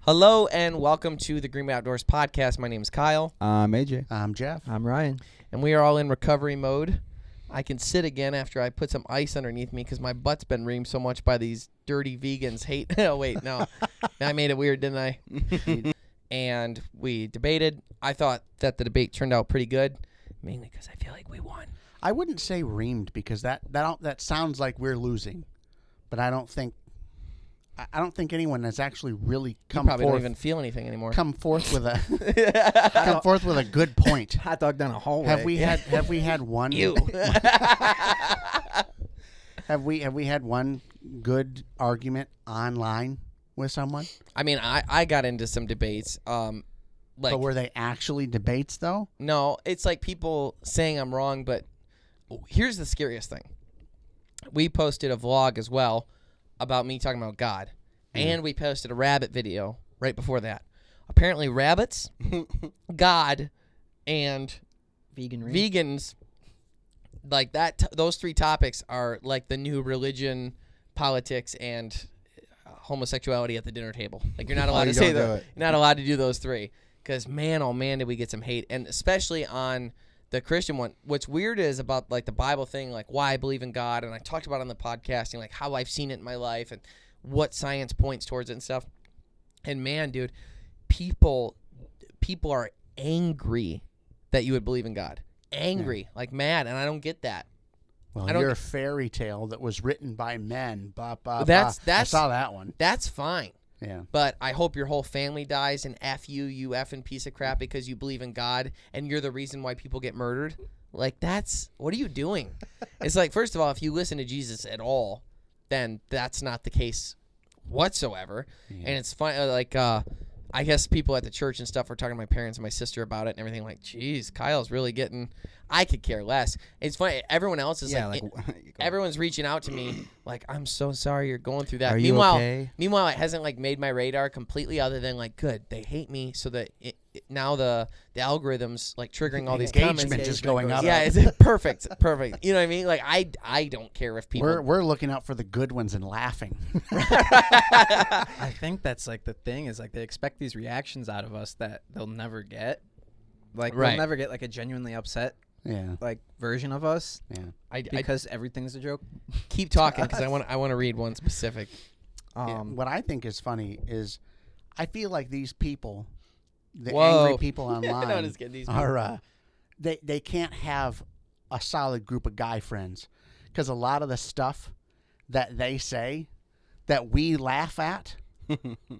Hello and welcome to the Green Bay Outdoors podcast. My name is Kyle. I'm AJ. I'm Jeff. I'm Ryan. And we are all in recovery mode. I can sit again after I put some ice underneath me because my butt's been reamed so much by these dirty vegans. Oh, wait, no. I made it weird, didn't I? And we debated. I thought that the debate turned out pretty good, mainly because I feel like we won. I wouldn't say reamed because that sounds like we're losing, but I don't think anyone has actually really come You probably forth. don't even feel anything anymore. Come forth with a good point. Hot dog down a hallway. Have we had one? You. Have we had one good argument online with someone? I mean, I got into some debates. But were they actually debates though? No, it's like people saying I'm wrong, but here's the scariest thing. We posted a vlog as well about me talking about God, and we posted a rabbit video right before that. Apparently rabbits, God, and vegans, like that. Those three topics are like the new religion, politics, and homosexuality at the dinner table. Like you're not allowed to say that. You're not allowed to do those three because man, oh man, did we get some hate, and especially on the Christian one. What's weird is about like the Bible thing, like why I believe in God, and I talked about it on the podcasting, like how I've seen it in my life and what science points towards it and stuff. And man, dude, people are angry that you would believe in God. Angry, like mad, and I don't get that. Well, you're a fairy tale that was written by men. That's I saw that one. That's fine. Yeah. But I hope your whole family dies and F you, you effing piece of crap, because you believe in God and you're the reason why people get murdered. Like, what are you doing? It's like, first of all, if you listen to Jesus at all, then that's not the case whatsoever. Yeah. And it's fine. Like, I guess people at the church and stuff were talking to my parents and my sister about it and everything. Like, geez, Kyle's really getting. I could care less. It's funny. Everyone else is everyone's reaching out to me like, I'm so sorry you're going through that. Are you okay? Meanwhile, it hasn't like made my radar completely. Other than like, good, they hate me, so that now the algorithms like triggering all these comments. Engagement is going up. Yeah, it's perfect. You know what I mean? Like I don't care if people. We're looking out for the good ones and laughing. I think that's like the thing is like they expect these reactions out of us that they'll never get. Like they'll never get like a genuinely upset like version of us. Yeah. Because everything's a joke. Keep talking because I want to read one specific. What I think is funny is I feel like these people, the Whoa. angry people online, No, just kidding. These people are they can't have a solid group of guy friends because a lot of the stuff that they say that we laugh at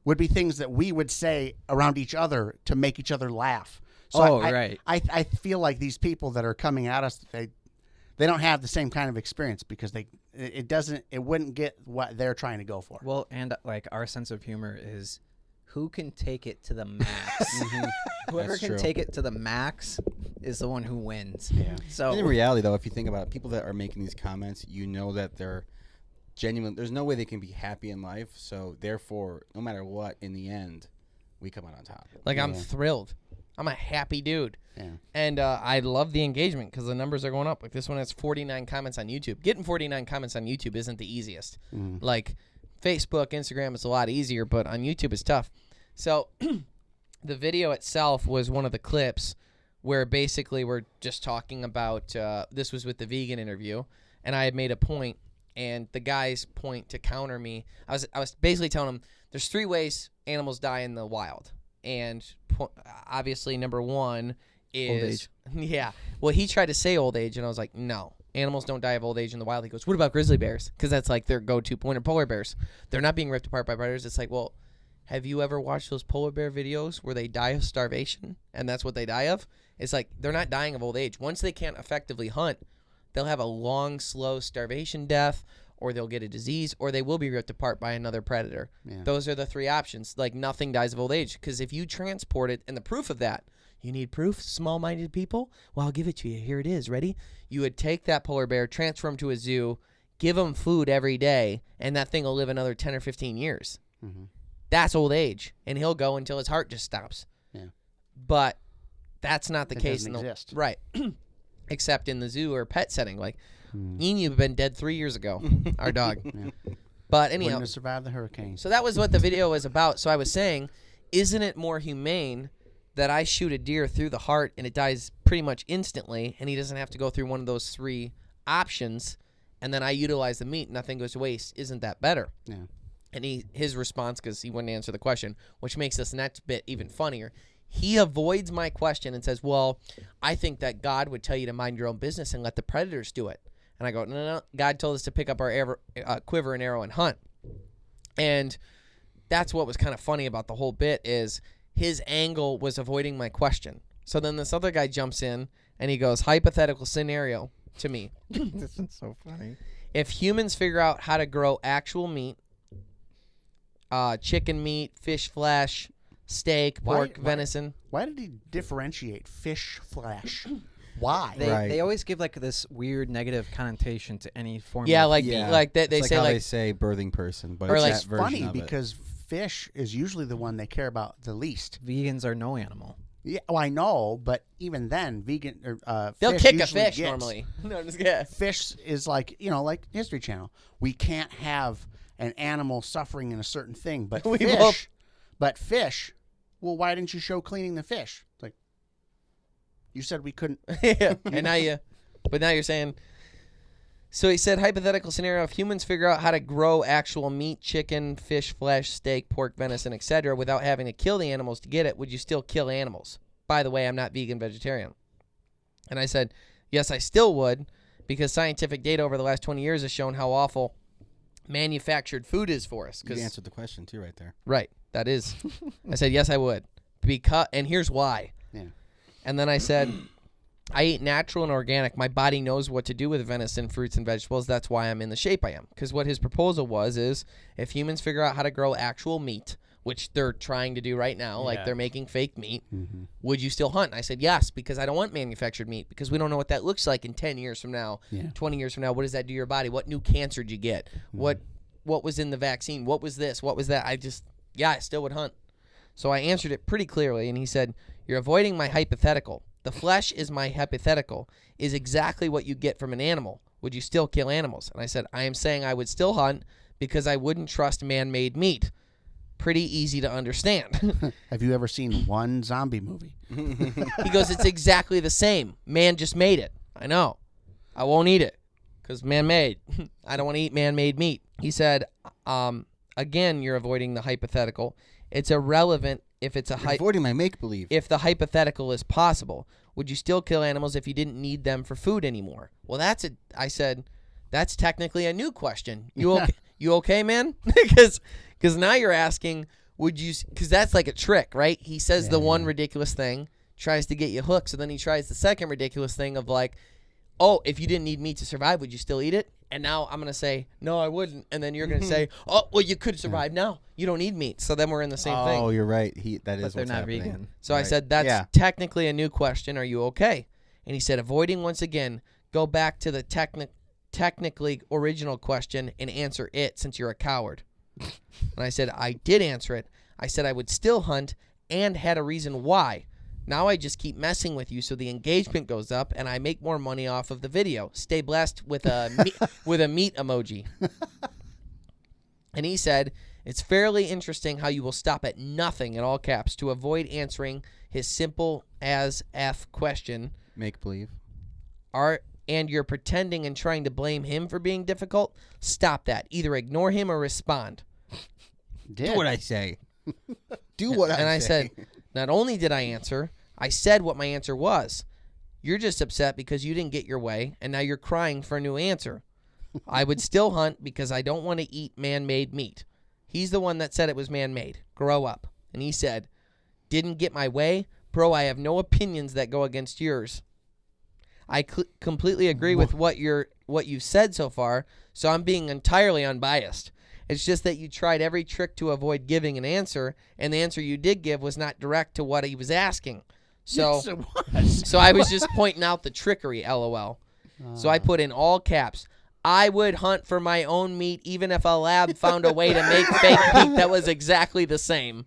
would be things that we would say around each other to make each other laugh. So I feel like these people that are coming at us, they don't have the same kind of experience because it wouldn't get what they're trying to go for. Well, and like our sense of humor is who can take it to the max. Whoever can take it to the max is the one who wins. Yeah. So in reality, though, if you think about it, people that are making these comments, you know that they're genuine. There's no way they can be happy in life. So therefore, no matter what, in the end, we come out on top. Like I'm thrilled. I'm a happy dude. Yeah. And I love the engagement because the numbers are going up. Like this one has 49 comments on YouTube. Getting 49 comments on YouTube isn't the easiest. Like Facebook, Instagram, it's a lot easier, but on YouTube it's tough. So the video itself was one of the clips where basically we're just talking about, this was with the vegan interview, and I had made a point, and the guy's point to counter me, I was basically telling him there's 3 ways animals die in the wild. And obviously, number one is old age. Yeah. Well, he tried to say old age, and I was like, no, animals don't die of old age in the wild. He goes, what about grizzly bears? Because that's like their go-to point. Or polar bears. They're not being ripped apart by predators. It's like, well, have you ever watched those polar bear videos where they die of starvation, and that's what they die of? It's like they're not dying of old age. Once they can't effectively hunt, they'll have a long, slow starvation death, or they'll get a disease, or they will be ripped apart by another predator. Yeah. Those are the 3 options. Like, nothing dies of old age. Because if you transport it, and the proof of that, you need proof, small-minded people? Well, I'll give it to you. Here it is. Ready? You would take that polar bear, transfer him to a zoo, give him food every day, and that thing will live another 10 or 15 years. Mm-hmm. That's old age. And he'll go until his heart just stops. Yeah. But that's not the case. Doesn't exist. Right. Except in the zoo or pet setting. Like, Enu been dead 3 years ago, our dog. Yeah. But anyhow, wouldn't have survived the hurricane. So that was what the video was about. So I was saying, isn't it more humane that I shoot a deer through the heart and it dies pretty much instantly, and he doesn't have to go through one of those 3 options, and then I utilize the meat, nothing goes to waste? Isn't that better? Yeah. And his response, because he wouldn't answer the question, which makes this next bit even funnier, he avoids my question and says, well, I think that God would tell you to mind your own business and let the predators do it. And I go, no, God told us to pick up our quiver and arrow and hunt. And that's what was kind of funny about the whole bit, is his angle was avoiding my question. So then this other guy jumps in and he goes, hypothetical scenario to me. This is so funny. If humans figure out how to grow actual meat, chicken meat, fish flesh, steak, pork, venison. Why did he differentiate fish flesh? Why? They always give like this weird negative connotation to any form. Yeah, of like they It's say how like they say birthing person, but Or it's like- that It's version funny of it. because fish is usually the one they care about the least. vegans are no animal. Yeah, well, I know, but even then, vegan they'll fish kick a usually fish gets- normally. No, just yeah. Fish is like like History Channel. We can't have an animal suffering in a certain thing, but We fish. both- Fish. Well, why didn't you show cleaning the fish? It's like you said we couldn't. Yeah. And now you're saying. So he said, hypothetical scenario: if humans figure out how to grow actual meat, chicken, fish flesh, steak, pork, venison, etc., without having to kill the animals to get it, would you still kill animals? By the way, I'm not vegan, vegetarian. And I said, yes, I still would, because scientific data over the last 20 years has shown how awful manufactured food is for us. You answered the question too, right there. Right. That is. I said, yes, I would. And here's why. Yeah. And then I said, I eat natural and organic. My body knows what to do with venison, fruits, and vegetables. That's why I'm in the shape I am. Because what his proposal is if humans figure out how to grow actual meat, which they're trying to do right now, like they're making fake meat, would you still hunt? And I said, yes, because I don't want manufactured meat, because we don't know what that looks like in 10 years from now, 20 years from now. What does that do to your body? What new cancer did you get? What was in the vaccine? What was this? What was that? I still would hunt. So I answered it pretty clearly, and he said, you're avoiding my hypothetical. The flesh is my hypothetical, is exactly what you get from an animal. Would you still kill animals? And I said, I am saying I would still hunt because I wouldn't trust man-made meat. Pretty easy to understand. Have you ever seen one zombie movie? He goes, it's exactly the same. Man just made it. I know. I won't eat it because man-made. I don't want to eat man-made meat. He said, again, you're avoiding the hypothetical. It's irrelevant if it's avoiding my make-believe. If the hypothetical is possible. Would you still kill animals if you didn't need them for food anymore? Well, I said, that's technically a new question. You okay, man? Because now you're asking, would you, because that's like a trick, right? He says the one ridiculous thing, tries to get you hooked, so then he tries the second ridiculous thing of like, oh, if you didn't need meat to survive, would you still eat it? And now I'm going to say, no, I wouldn't. And then you're going to say, oh, well, you could survive now. You don't need meat. So then we're in the same thing. Oh, you're right. That is But they're what's not happening. vegan. So I said, that's technically a new question. Are you okay? And he said, avoiding once again, go back to the technically original question and answer it since you're a coward. And I said, I did answer it. I said I would still hunt and had a reason why. Now I just keep messing with you so the engagement goes up and I make more money off of the video. Stay blessed with a meat emoji. And he said, it's fairly interesting how you will stop at nothing in all caps to avoid answering his simple as F question. Make believe. And you're pretending and trying to blame him for being difficult. Stop that. Either ignore him or respond. Do what I say. Do what I say. And I said, not only did I answer, I said what my answer was. You're just upset because you didn't get your way, and now you're crying for a new answer. I would still hunt because I don't want to eat man-made meat. He's the one that said it was man-made. Grow up. And he said, didn't get my way? Bro, I have no opinions that go against yours. I completely agree with what you've said so far, so I'm being entirely unbiased. It's just that you tried every trick to avoid giving an answer, and the answer you did give was not direct to what he was asking. So, Yes, it was. so I was just pointing out the trickery, LOL. So I put in all caps, I would hunt for my own meat even if a lab found a way to make fake meat that was exactly the same.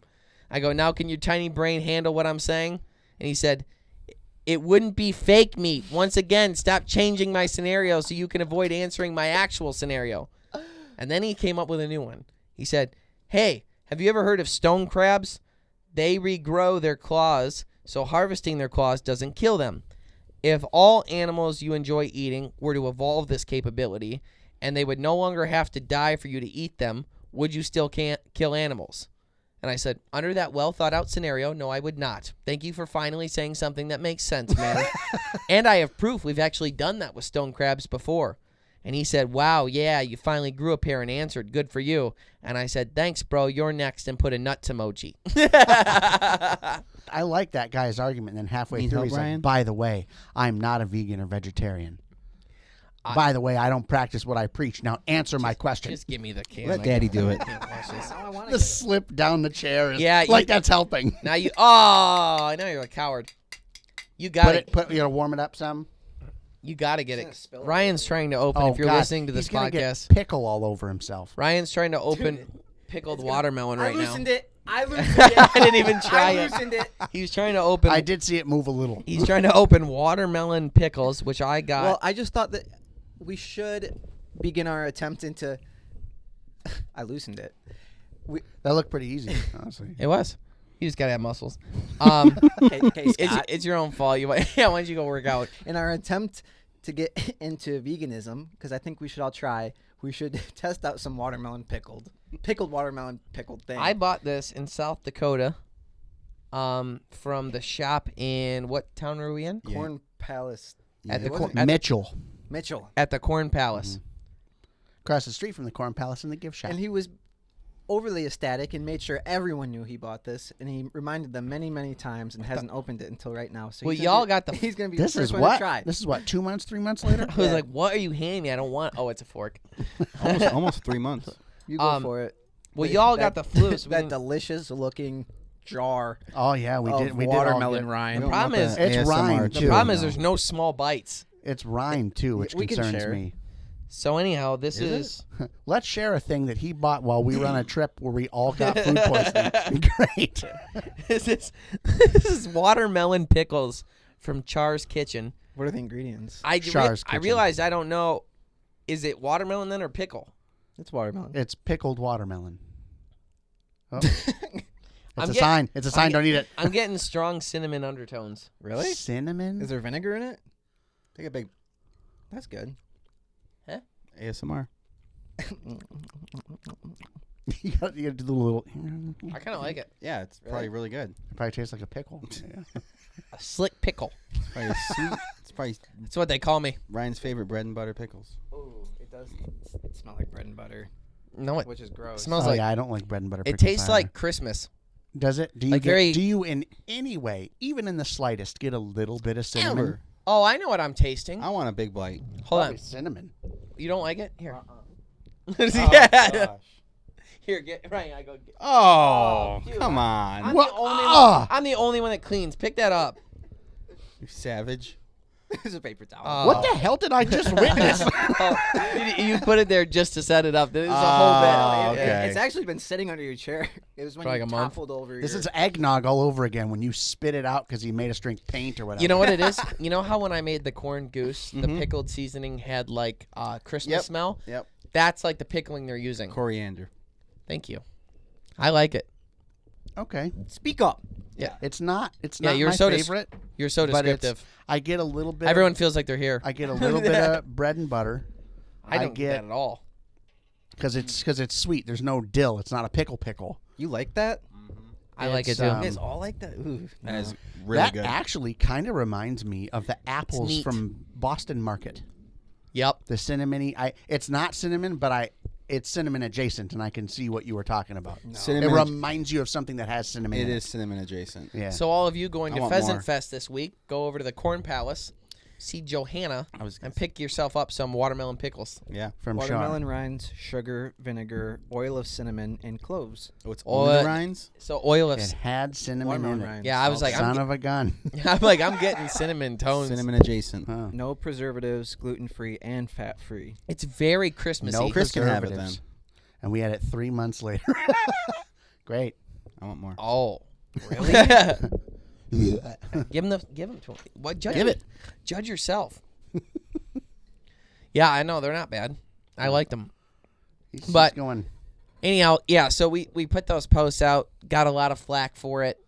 I go, now can your tiny brain handle what I'm saying? And he said, it wouldn't be fake meat. Once again, stop changing my scenario so you can avoid answering my actual scenario. And then he came up with a new one. He said, hey, have you ever heard of stone crabs? They regrow their claws, so harvesting their claws doesn't kill them. If all animals you enjoy eating were to evolve this capability, and they would no longer have to die for you to eat them, would you still can't kill animals? And I said, under that well-thought-out scenario, no, I would not. Thank you for finally saying something that makes sense, man. And I have proof. We've actually done that with stone crabs before. And he said, wow, yeah, you finally grew a pair and answered. Good for you. And I said, thanks, bro. You're next, and put a nuts emoji. I like that guy's argument. And then halfway Need through, help, he's Ryan? like, by the way, I'm not a vegan or vegetarian. By the way, I don't practice what I preach. Now answer my question. Just give me the can. Let Daddy do it. The slip down the chair is Yeah, like that's helping. Now you, I know you're a coward. You got it. You gotta warm it up some. You got to get it. Ryan's trying to open, Oh, if you're God. listening to this He's gonna podcast, get pickle all over himself. Ryan's trying to open pickled watermelon right now. I loosened it. I didn't even try I it. loosened it. He's trying to open. I did see it move a little. He's trying to open watermelon pickles, which I got. Well, I just thought that we should begin our attempt into. I loosened it. That looked pretty easy, honestly. It was. You just gotta have muscles. Hey, Scott. It's your own fault. Why don't you go work out? In our attempt to get into veganism, because I think we should all try, we should test out some pickled watermelon pickled thing. I bought this in South Dakota, from the shop in what town were we in? Corn Palace. At the It corn. wasn't Mitchell. Mitchell. At the Corn Palace. Across the street from the Corn Palace in the gift shop. And he was overly ecstatic and made sure everyone knew he bought this, and he reminded them many, many times and hasn't opened it until right now. So Well, he's y'all gonna got the. he's going to be This the is first one what? to try. This is what, 2 months, 3 months later? I was like, "What are you handing me? I don't want." Oh, it's a fork. Almost 3 months. You go for it. Well, y'all got the flu. So we That didn't- delicious looking jar Oh, yeah, we of did. We did all watermelon get- rind. The problem is, It's rind, the too. problem is there's no small bites. It's rind, too, which We can concerns share. me. So anyhow, this is Let's share a thing that he bought while we were on a trip where we all got food poisoning. Great. this is watermelon pickles from Char's Kitchen. What are the ingredients? I Char's Kitchen. realized I don't know. Is it watermelon then or pickle? It's watermelon. It's pickled watermelon. Oh. I'm It's a get- sign. It's a sign. Don't eat it. I'm getting strong cinnamon undertones. Really? Cinnamon? Is there vinegar in it? Take a big That's good. ASMR. you gotta do the little... I kind of like it. Yeah, it's probably really good. It probably tastes like a pickle. Yeah. A slick pickle. It's probably sweet. It's probably That's what they call me. Ryan's favorite bread and butter pickles. Oh, it does smell like bread and butter, No, it which is gross. smells Oh, like. yeah, I don't like bread and butter It pickles tastes either. like Christmas. Does it? Do you like get, very- Do you in any way, even in the slightest, get a little bit of cinnamon? Ever. Oh, I know what I'm tasting. I want a big bite. Hold Probably on. cinnamon. You don't like it? Here. Oh, yeah. gosh. Here, get Ryan. I go. Get, Oh, dude, come on. I'm What? the only. Ah! I'm the only one that cleans. Pick that up. You savage. It's a paper towel. What the hell did I just witness? Oh, you put it there just to set it up. This is a whole Oh, bit. okay. It's actually been sitting under your chair. It was when For like you a month. toppled over This your... is eggnog all over again when you spit it out because he made us drink paint or whatever. You know what it is? You know how when I made the corn goose, the Mhm. pickled seasoning had like Christmas Yep. smell? Yep. That's like the pickling they're using. Coriander. Thank you. I like it. Okay. Speak up. Yeah. It's not. It's Yeah, not you're my so favorite. You're so but it's- descriptive. I get a little bit. Everyone feels like they're here. I get a little bit of bread and butter I don't get that at all. because it's sweet. There's no dill. It's not a pickle. You like that? I like it It's, too. You guys all like that? Ooh. That is really that good. actually kind of reminds me of the apples neat. from Boston Market. Yep. The cinnamony. It's not cinnamon, but it's cinnamon adjacent, and I can see what you were talking about. Cinnamon It reminds you of something that has cinnamon. It in is cinnamon adjacent. Yeah. So all of you going I to want Pheasant more. Fest this week, go over to the Corn Palace, see Johanna, I was and pick yourself up some watermelon pickles. Yeah. from Watermelon rinds, sugar, vinegar, oil of cinnamon, and cloves. Oh, it's Oh, only the rinds? So oil of. It had cinnamon Watermelon in it. rinds. Yeah, I was like, Son of a gun. I'm getting cinnamon tones. Cinnamon adjacent. Huh. No preservatives, gluten-free, and fat-free. It's very Christmassy. No Chris can have it preservatives. And we had it 3 months later. Great. I want more. Oh, really? Give him to him. What? Judge Give it. Judge yourself. Yeah, I know they're not bad. I like them. He's But- just going. Anyhow, yeah, so we put those posts out, got a lot of flack for it.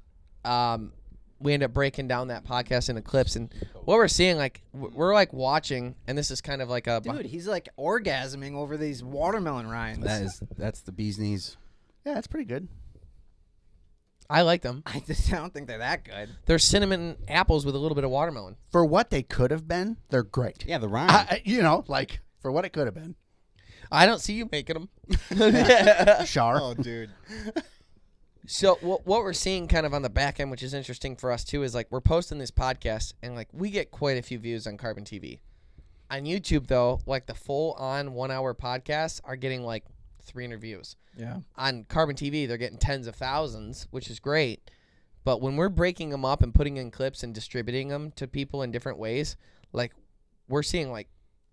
We ended up breaking down that podcast into clips, and what we're seeing, like, we're like watching, and this is kind of like a dude. He's like orgasming over these watermelon rinds. That's the bee's knees. Yeah, that's pretty good. I like them. I don't think they're that good. They're cinnamon apples with a little bit of watermelon. For what they could have been, they're great. Yeah, the rind. Like for what it could have been. I don't see you making them. Char. Oh, dude. So what we're seeing kind of on the back end, which is interesting for us too, is like we're posting this podcast and like we get quite a few views on Carbon TV. On YouTube though, like the full on 1 hour podcasts are getting like 300 views. Yeah. On Carbon TV, they're getting tens of thousands, which is great. But when we're breaking them up and putting in clips and distributing them to people in different ways, like we're seeing like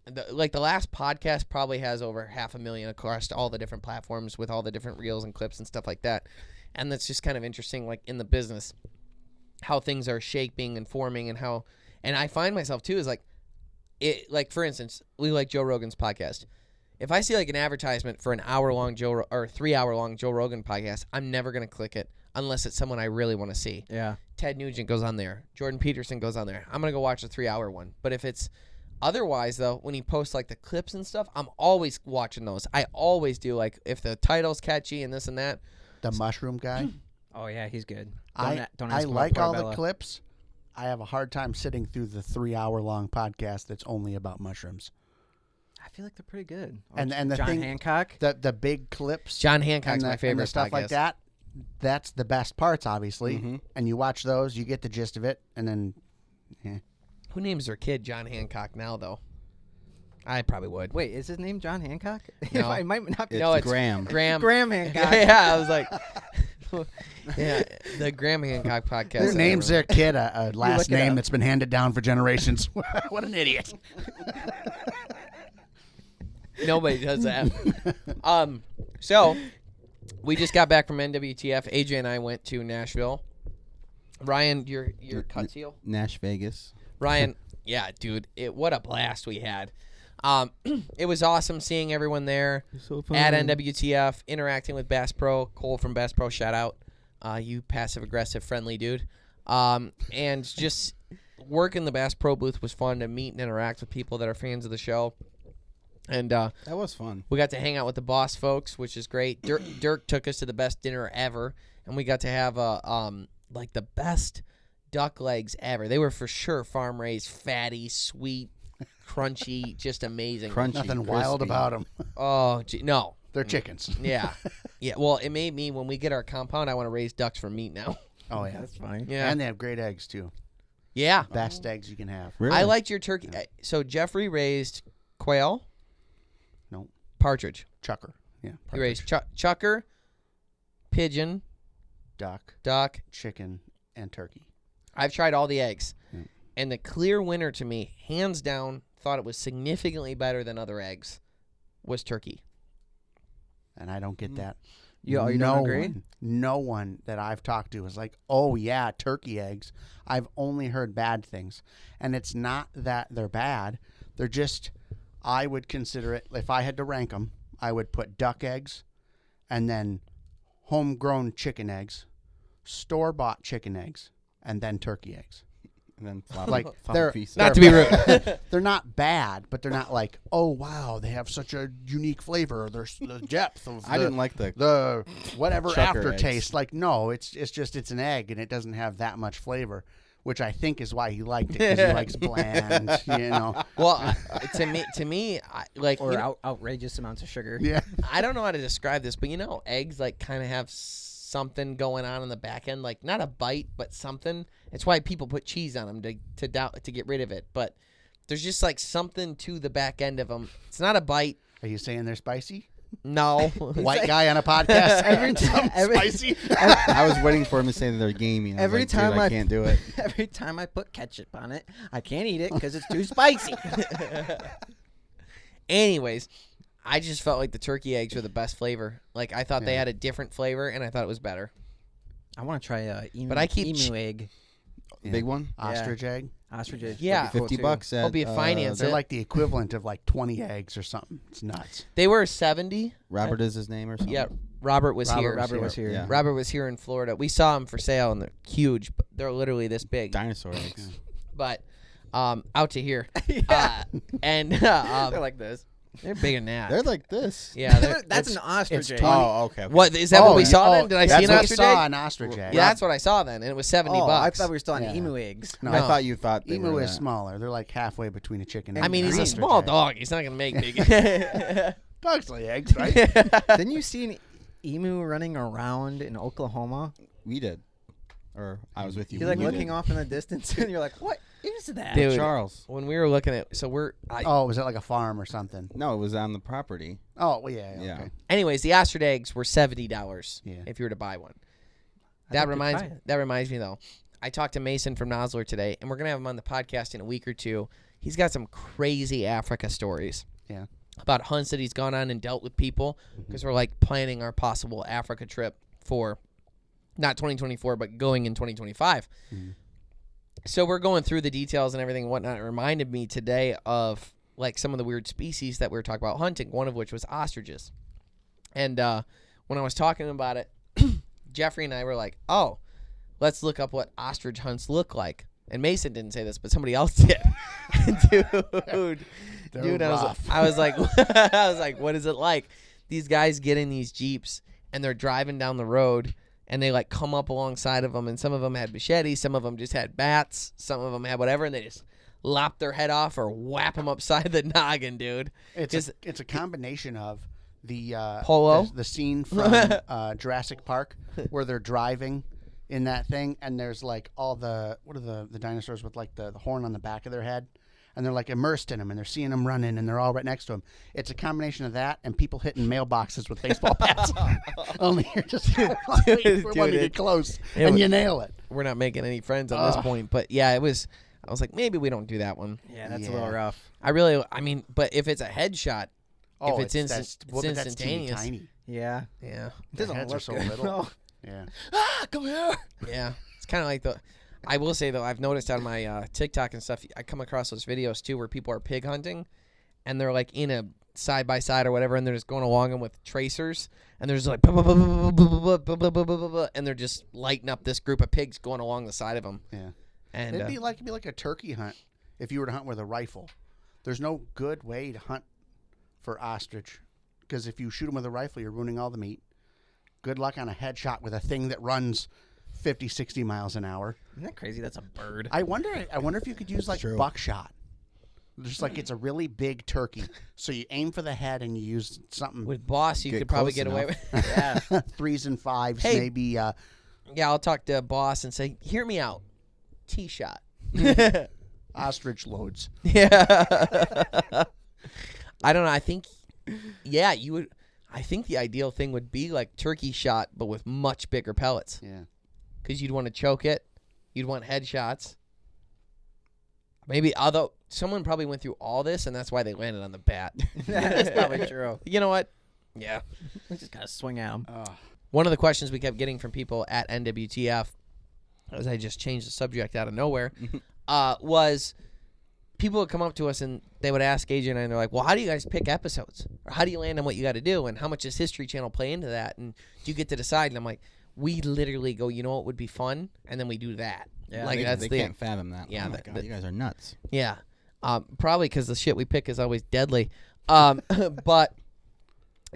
the last podcast probably has over 500,000 across all the different platforms with all the different reels and clips and stuff like that. And that's just kind of interesting, like in the business, how things are shaping and forming and how, and I find myself too is like, like for instance, we like Joe Rogan's podcast. If I see like an advertisement for an hour-long or 3-hour-long Joe Rogan podcast, I'm never going to click it unless it's someone I really want to see. Yeah. Ted Nugent goes on there. Jordan Peterson goes on there. I'm going to go watch the 3-hour one. But if it's otherwise, though, when he posts like the clips and stuff, I'm always watching those. I always do. Like if the title's catchy and this and that. The mushroom guy. Oh yeah, he's good. I like all the clips. I have a hard time sitting through the 3-hour-long podcast that's only about mushrooms. I feel like they're pretty good. And the John thing, Hancock, the big clips. John Hancock's my and favorite the stuff podcast. like that. That's the best parts, obviously. Mm-hmm. And you watch those, you get the gist of it, and then. Who names their kid John Hancock now, though? I probably would. Wait, is his name John Hancock? No. It might not be. No, It's it's Graham. Graham Hancock. Yeah, I was like, yeah, the Graham Hancock podcast. Who names their kid a last look it name up. that's been handed down for generations? What an idiot. Nobody does that. So we just got back from NWTF. AJ and I went to Nashville. Ryan, your cut seal? Nash Vegas. Ryan, yeah, dude, what a blast we had. It was awesome seeing everyone there So fun. at NWTF, interacting with Bass Pro. Cole from Bass Pro, shout out. You passive-aggressive, friendly dude. And just working the Bass Pro booth was fun to meet and interact with people that are fans of the show. And That was fun. we got to hang out with the boss folks, which is great. Dirk took us to the best dinner ever, and we got to have like the best duck legs ever. They were for sure farm raised, fatty, sweet, crunchy, just amazing. Crunchy. Nothing crispy. wild about them. Oh, no. They're chickens. Yeah. Yeah. Well, it made me, when we get our compound, I want to raise ducks for meat now. Oh, yeah. That's fine. Yeah. And they have great eggs, too. Yeah. Best eggs you can have. Really? I liked your turkey. So Jeffrey raised quail. No. Partridge. Chukar. Yeah. He raised chucker, pigeon, duck. Chicken, and turkey. I've tried all the eggs. Mm. And the clear winner to me, hands down, thought it was significantly better than other eggs, was turkey. And I don't get that. You don't agree? No one that I've talked to is like, oh, yeah, turkey eggs. I've only heard bad things. And it's not that they're bad. They're just, I would consider it, if I had to rank them, I would put duck eggs and then homegrown chicken eggs, store-bought chicken eggs, and then turkey eggs. And then floppy, Like, floppy they're- pieces. Not to be rude. They're not bad, but they're not like, oh, wow, they have such a unique flavor. There's the depth of I didn't like the whatever Chukar aftertaste. eggs. Like, no, it's just it's an egg, and it doesn't have that much flavor, which I think is why he liked it, because he likes bland, you know. Well, to me, like, Or you know, outrageous amounts of sugar. Yeah. I don't know how to describe this, but you know, eggs like kind of have something going on in the back end, like not a bite, but something. It's why people put cheese on them to get rid of it. But there's just like something to the back end of them. It's not a bite. Are you saying they're spicy? No. White guy on a podcast. Spicy. I was waiting for him to say that they're gamey. And Every I was like, time dude, I can't do it. Every time I put ketchup on it, I can't eat it because it's too spicy. Anyways, I just felt like the turkey eggs were the best flavor. Like I thought they Yeah. had a different flavor, and I thought it was better. I want to try emu, But I keep emu egg. Yeah. Big one? Ostrich egg. Ostrich egg. Yeah. That'd be cool, too. $50 at I'll be a finance They're it. like the equivalent of like 20 eggs or something. It's nuts. They were 70. Robert is his name or something? Yeah, Robert was here. Robert was here. Yeah. Robert was here in Florida. We saw them for sale, and they're huge. But they're literally this big. Dinosaur eggs. But out to here. Yeah. And They're like this. they're bigger than that. They're like this. Yeah, That's an ostrich it's egg. 20 Oh, okay. What is that? What we saw then? Did I see an that's ostrich what we saw egg? an ostrich egg. Yeah, that's what I saw then, and it was $70. I thought we were still on Yeah. emu eggs. No. I thought you thought they Emu were is that. smaller. They're like halfway between a chicken and I mean, an he's a ostrich small egg. dog. He's not gonna make big. Dogs lay eggs, right? Didn't you see an emu running around in Oklahoma? We did. Or I was with you. You're like We looking did. off in the distance, and you're like, "What is that?" Dude. Charles. When we were looking at, Oh, was it like a farm or something? No, it was on the property. Oh, well, yeah. Yeah. Okay. anyways, the ostrich eggs were $70 Yeah. if you were to buy one. I'd That like to reminds try it. that reminds me though. I talked to Mason from Nosler today, and we're gonna have him on the podcast in a week or two. He's got some crazy Africa stories. Yeah. About hunts that he's gone on and dealt with people, because we're like planning our possible Africa trip for not 2024, but going in 2025. Mhm. So we're going through the details and everything and whatnot. It reminded me today of like some of the weird species that we were talking about hunting, one of which was ostriches. And when I was talking about it, Jeffrey and I were like, oh, let's look up what ostrich hunts look like. And Mason didn't say this, but somebody else did. Dude, I was like, what is it like? These guys get in these Jeeps and they're driving down the road and they like come up alongside of them, and some of them had machetes, some of them just had bats, some of them had whatever, and they just lop their head off or whap them upside the noggin, dude. It's a combination of the Polo? the scene from Jurassic Park where they're driving in that thing, and there's like all the the dinosaurs with like the horn on the back of their head, and they're like immersed in them, and they're seeing them running, and they're all right next to them. It's a combination of that and people hitting mailboxes with baseball bats. Only you're just waiting for one to get close, and you nail it. We're not making any friends on this point, but yeah, it was. I was like, maybe we don't do that one. Yeah, that's a little rough. I mean, but if it's a headshot, Oh, if it's that's instantaneous, tiny. Yeah. yeah, It doesn't heads are look so good. little. No. Yeah. Come here. yeah, it's kind of like the. I will say though, I've noticed on my TikTok and stuff, I come across those videos too where people are pig hunting, and they're like in a side by side or whatever, and they're just going along them with tracers, and there's like, and they're just lighting up this group of pigs going along the side of them. Yeah. And It'd be like a turkey hunt if you were to hunt with a rifle. There's no good way to hunt for ostrich, because if you shoot them with a rifle, you're ruining all the meat. Good luck on a headshot with a thing that runs 50, 60 miles an hour. Isn't that crazy? That's a bird. I wonder if you could use like True. buckshot. Just like it's a really big turkey, so you aim for the head and you use something with Boss, you Get could probably close get away enough. with. Yeah, 3s and 5s, Hey. maybe. yeah. I'll talk to Boss and say, hear me out. Tee shot. Ostrich loads. Yeah. I don't know. I think, yeah, you would. I think the ideal thing would be like turkey shot, but with much bigger pellets. Yeah. Because you'd want to choke it. You'd want headshots. Maybe, although someone probably went through all this, and that's why they landed on the bat. That's probably true. You know what? Yeah. We just gotta swing at them. One of the questions we kept getting from people at NWTF, as I just changed the subject out of nowhere, was people would come up to us and they would ask AJ and I, and they're like, well, how do you guys pick episodes? Or how do you land on what you got to do? And how much does History Channel play into that? And do you get to decide? And I'm like, we literally go, you know what would be fun? And then we do that. Yeah, like they can't fathom that. Yeah, Oh my God, you guys are nuts. Yeah. Probably because the shit we pick is always deadly. But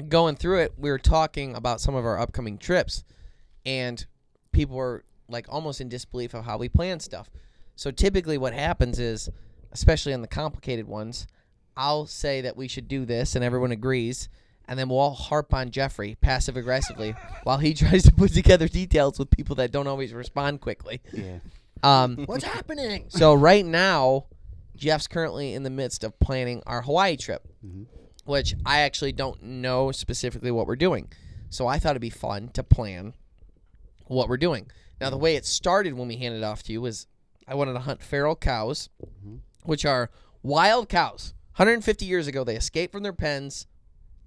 going through it, we were talking about some of our upcoming trips, and people were like almost in disbelief of how we plan stuff. So typically what happens is, especially on the complicated ones, I'll say that we should do this and everyone agrees, and then we'll all harp on Jeffrey passive aggressively while he tries to put together details with people that don't always respond quickly. Yeah. What's happening? So right now, Jeff's currently in the midst of planning our Hawaii trip, which I actually don't know specifically what we're doing. So I thought it'd be fun to plan what we're doing. Now, the way it started when we handed it off to you was I wanted to hunt feral cows, which are wild cows. 150 years ago, they escaped from their pens.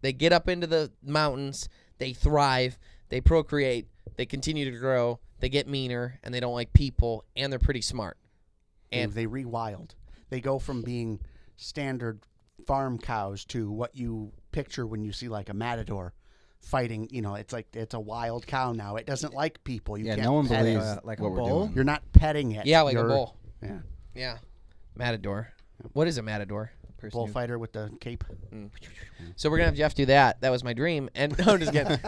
They get up into the mountains. They thrive. They procreate. They continue to grow. They get meaner, and they don't like people, and they're pretty smart. And they rewild. They go from being standard farm cows to what you picture when you see like a matador fighting. It's like it's a wild cow now. It doesn't like people. You can't no one pet believes it. like what a we're bull? doing. You're not petting it. Yeah, like a You're- bull. Yeah, Yeah. Matador. What is a matador? bullfighter with the cape. So we're going to have Jeff do that. That was my dream. And no, I'm just kidding.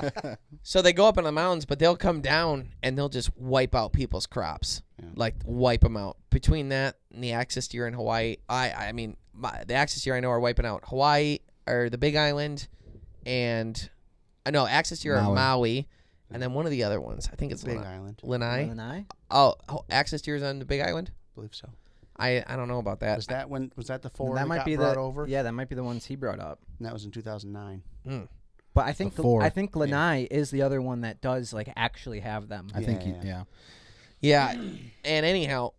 So they go up in the mountains, but they'll come down and they'll just wipe out people's crops. Yeah. Like wipe them out. Between that and the axis deer in Hawaii, the axis deer I know are wiping out Hawaii or the Big Island, and I know axis deer are Maui, and then one of the other ones. I think it's Big Island. Lanai. Lanai? Oh, axis deer is on the Big Island. I believe so. I don't know about that. Was that the four That might got be brought over? Yeah, that might be the ones he brought up. And that was in 2009. But I think Before. I think Lanai is the other one that does like actually have them. I think, Yeah. Yeah, and anyhow,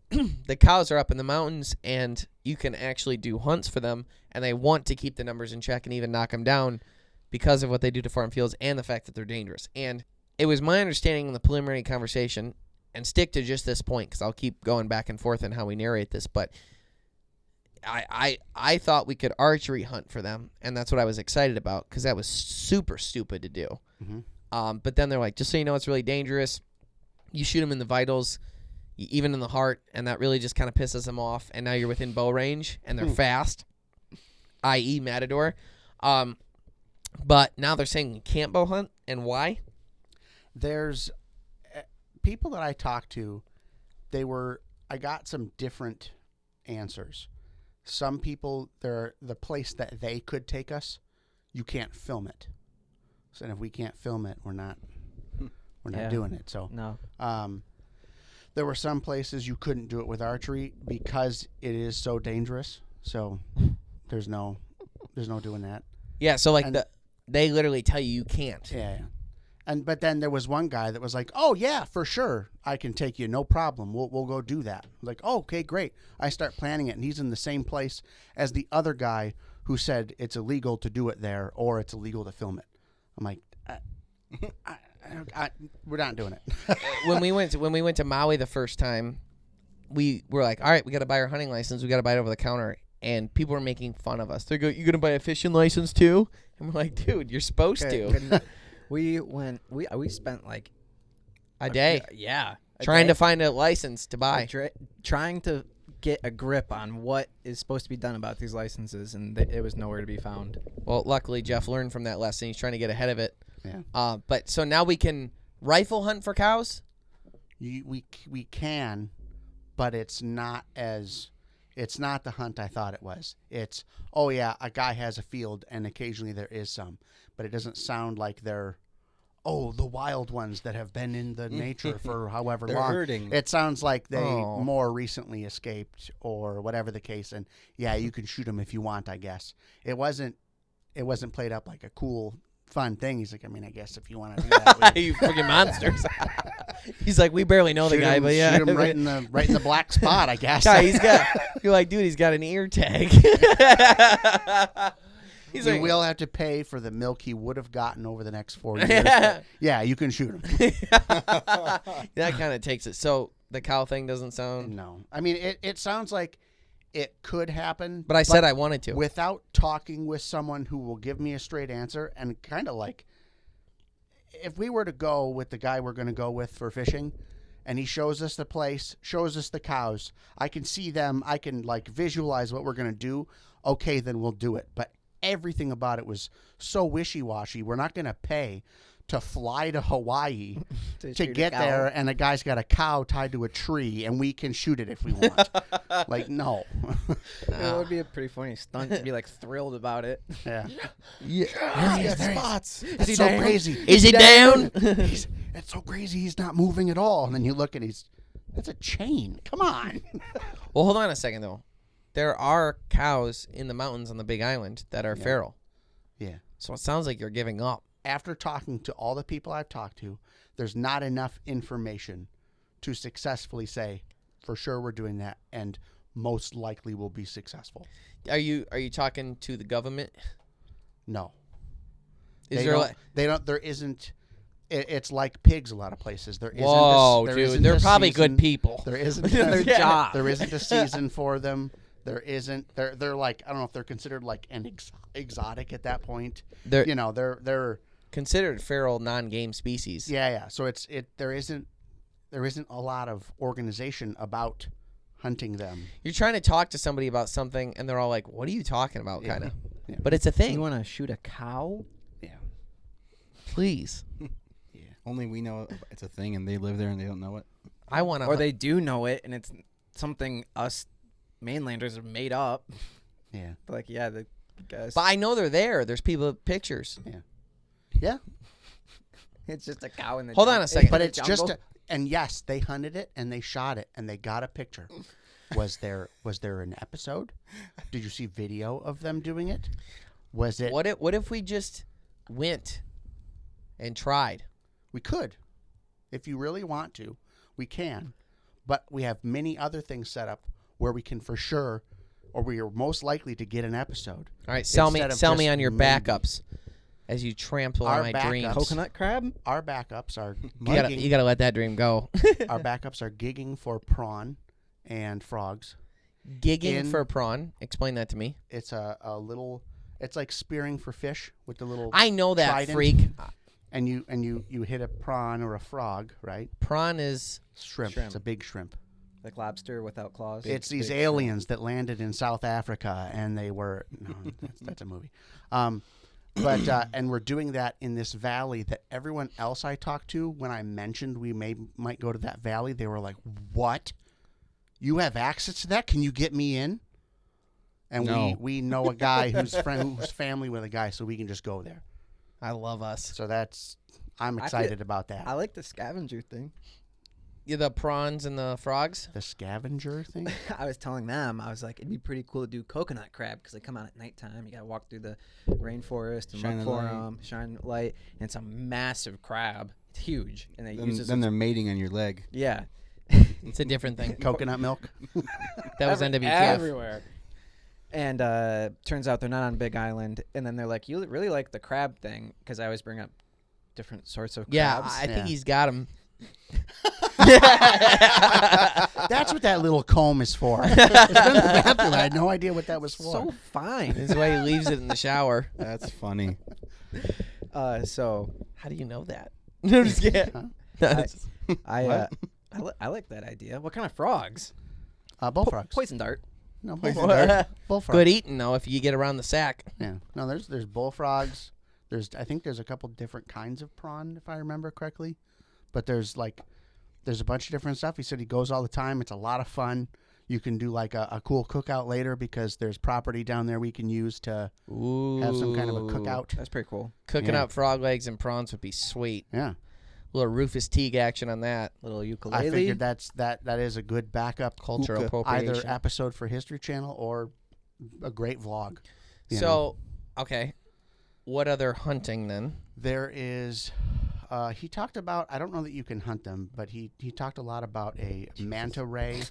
the cows are up in the mountains, and you can actually do hunts for them, and they want to keep the numbers in check and even knock them down because of what they do to farm fields and the fact that they're dangerous. And it was my understanding in the preliminary conversation, and stick to just this point because I'll keep going back and forth on how we narrate this, but I thought we could archery hunt for them, and that's what I was excited about because that was super stupid to do. Mm-hmm. But then they're like, just so you know, it's really dangerous. You shoot them in the vitals, even in the heart, and that really just kind of pisses them off. And now you're within bow range, and they're fast, i.e. Matador. But now they're saying you can't bow hunt, and why? There's people that I talked to, I got some different answers. Some people, the place that they could take us, you can't film it. So if we can't film it, we're not doing it. So No. there were some places you couldn't do it with archery because it is so dangerous. So there's no doing that. Yeah, so like they literally tell you can't. Yeah. But then there was one guy that was like, "Oh yeah, for sure, I can take you, no problem. We'll go do that." I'm like, "Oh, okay, great." I start planning it, and he's in the same place as the other guy who said it's illegal to do it there or it's illegal to film it. I'm like, we're not doing it. when we went to Maui the first time, we were like, all right, we got to buy our hunting license. We got to buy it over the counter. And people were making fun of us. They go, you going to buy a fishing license too? And we're like, dude, you're supposed to. We spent like a day. Trying to find a license to buy. Trying to get a grip on what is supposed to be done about these licenses, and it was nowhere to be found. Well, luckily, Jeff learned from that lesson. He's trying to get ahead of it. Yeah. But so now we can rifle hunt for cows? We can, but it's not the hunt I thought it was. It's, oh yeah, a guy has a field and occasionally there is some, but it doesn't sound like they're, the wild ones that have been in the nature for however They're long. herding. It sounds like they more recently escaped or whatever the case. And yeah, you can shoot them if you want, I guess. It wasn't played up like a cool, fun thing. He's like, I mean, I guess if you want to do that, you freaking monsters. He's like, we barely know the guy, but yeah, shoot him right in the black spot, I guess. You're like, dude, he's got an ear tag. He's you like, will have to pay for the milk he would have gotten over the next 4 years. Yeah, you can shoot him. That kind of takes it. So the cow thing doesn't sound. No, I mean it sounds like it could happen, But I said I wanted to. without talking with someone who will give me a straight answer. And kind of like, if we were to go with the guy we're going to go with for fishing, and he shows us the place, shows us the cows, I can see them, I can like visualize what we're going to do. Okay, then we'll do it. But everything about it was so wishy-washy. We're not going to pay to fly to Hawaii to get there, and the guy's got a cow tied to a tree, and we can shoot it if we want. Like, no. It would be a pretty funny stunt to be like thrilled about it. Yeah. There he spots. It's so crazy. Is he down? It's so crazy. He's not moving at all. And then you look and that's a chain. Come on. Well, hold on a second, though. There are cows in the mountains on the Big Island that are feral. Yeah. So it sounds like you're giving up. After talking to all the people I've talked to, there's not enough information to successfully say, for sure we're doing that, and most likely we'll be successful. Are you talking to the government? No. There isn't. It's like pigs a lot of places. There isn't. Whoa, there dude, isn't they're a probably season. good people. There isn't. Their job. There isn't a season for them. There isn't. They're like, I don't know if they're considered like an exotic at that point. They're considered feral non-game species. Yeah. So there isn't a lot of organization about hunting them. You're trying to talk to somebody about something, and they're all like, "What are you talking about?" Yeah. Kind of. Yeah. But it's a thing. You want to shoot a cow? Yeah. Please. Yeah. Only we know it's a thing, and they live there and they don't know it. I want to. Or they do know it, and it's something us mainlanders have made up. Yeah. But like, yeah, the guys. But I know they're there. There's people with pictures. Yeah. It's just a cow in the. Hold on a second. But it's just and yes, they hunted it and they shot it and they got a picture. Was there an episode? Did you see video of them doing it? Was it? What if we just went and tried? We could. If you really want to, we can. But we have many other things set up where we can for sure, or we are most likely to get an episode. All right, sell me Instead of on your just maybe. backups as you trample on Our my backups. dreams. coconut crab. Our backups are You gotta let that dream go. our backups are gigging for prawn and frogs. Gigging for prawn. Explain that to me. It's a little. It's like spearing for fish with the little. I know that, trident. freak. And you hit a prawn or a frog, right? Prawn is Shrimp. Shrimp. It's a big shrimp. Like lobster without claws. It's these big aliens that landed in South Africa, and they were no, that's a movie. But and we're doing that in this valley that everyone else I talked to, when I mentioned we might go to that valley, they were like, "What? You have access to that? Can you get me in?" And No. we know a guy who's family with a guy, so we can just go there. I love us. So I'm excited about that. I like the scavenger thing. Yeah, the prawns and the frogs. The scavenger thing. I was telling them, I was like, it'd be pretty cool to do coconut crab because they come out at nighttime. You got to walk through the rainforest and Shine look the for light. them, shine the light. And it's a massive crab. It's huge. And they use Then this. they're mating on your leg. Yeah. It's a different thing. Coconut milk. That was NWTF. Everywhere. And turns out they're not on Big Island. And then they're like, you really like the crab thing because I always bring up different sorts of Yeah, crabs. I think he's got him. That's what that little comb is for. It's been in the bathroom. I had no idea what that was for. so fine. That's why he leaves it in the shower. That's funny. So How do you know that? No, just kidding. I like that idea. What kind of frogs? Bullfrogs. Poison dart. No, Poison bullfrogs. dart. Bullfrogs. Good eating though if you get around the sack. Yeah. No, there's bullfrogs. I think there's a couple different kinds of prawn, if I remember correctly. But there's a bunch of different stuff. He said he goes all the time. It's a lot of fun. You can do like a cool cookout later because there's property down there we can use to have some kind of a cookout. That's pretty cool. Cooking Yeah. up frog legs and prawns would be sweet. Yeah. A little Rufus Teague action on that. Little ukulele. I figured that is a good backup Cultural either appropriation. episode for History Channel or a great vlog. you know. So, okay. What other hunting then? There is, he talked about, I don't know that you can hunt them, but he talked a lot about a manta ray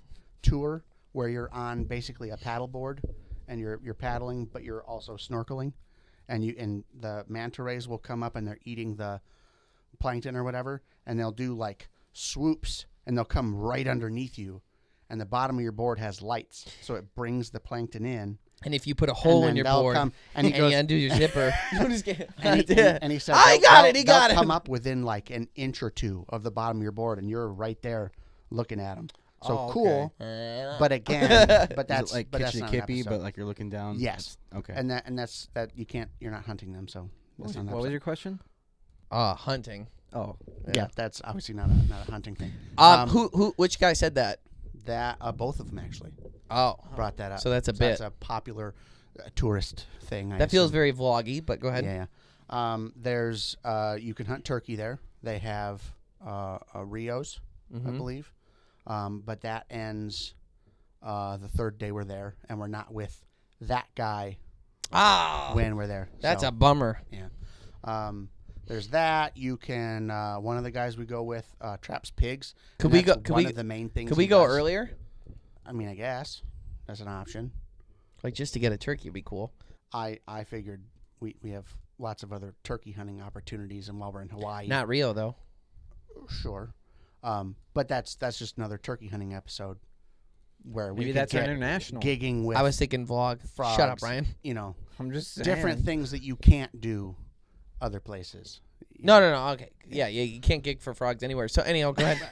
tour where you're on basically a paddleboard and you're paddling, but you're also snorkeling, and the manta rays will come up and they're eating the plankton or whatever, and they'll do like swoops and they'll come right underneath you, and the bottom of your board has lights, so it brings the plankton in. And if you put a hole then in your they'll board come- and, and he goes- you undo your zipper, I'm just kidding. And he said, I got it. He got they'll it. come up within like an inch or two of the bottom of your board, and you're right there looking at them. So Oh, okay. cool, but again, but that's Is it like but that's kitchen not an kippy, episode. but like you're looking down? Yes. Okay. and that's that you can't. You're not hunting them, so that's not an What was episode. your question? Hunting. Oh, Yeah, that's obviously not a hunting thing. Which guy said that? That both of them actually Oh, brought that up. So that's a bit. That's a popular tourist thing. I that feels assume. very vloggy, but go ahead. Yeah. There's you can hunt turkey there. They have Rios, I Mhm. believe, but that ends the third day we're there, and we're not with that guy when we're there. That's So, a bummer. yeah. There's that. You can one of the guys we go with traps pigs. Could and we that's go? Could one we? of the main things. Could we he go does. earlier? I mean, I guess that's an option. Like just to get a turkey would be cool. I figured we have lots of other turkey hunting opportunities, and while we're in Hawaii, Not Rio though. sure. But that's just another turkey hunting episode where we maybe could that's get international. gigging with I was thinking vlog. frogs, Shut up, Ryan. you know, I'm just saying. different things that you can't do other places. No. Okay. Yeah. You can't gig for frogs anywhere. So anyhow, go ahead.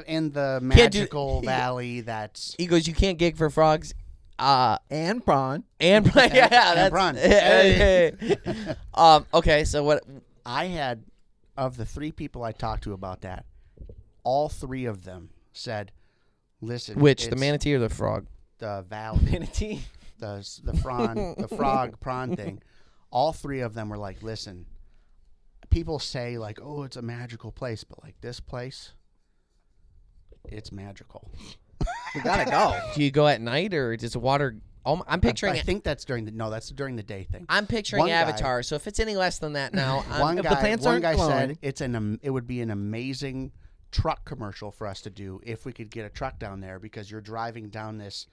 in the magical valley. That's he goes. You can't gig for frogs. And prawn. And yeah, that's prawn. Okay. So what? I had of the 3 people I talked to about that, all 3 of them said, "Listen, Which the manatee or the frog? The valley Manatee. the frog prawn thing." All 3 of them were like, "Listen, people say like, oh, it's a magical place, but like this place, it's magical. We gotta go." Do you go at night or does the water? Oh, I'm picturing. I think that's during the day thing. I'm picturing Avatar. So if it's any less than that now, one guy glowing. said it would be an amazing truck commercial for us to do if we could get a truck down there, because you're driving down this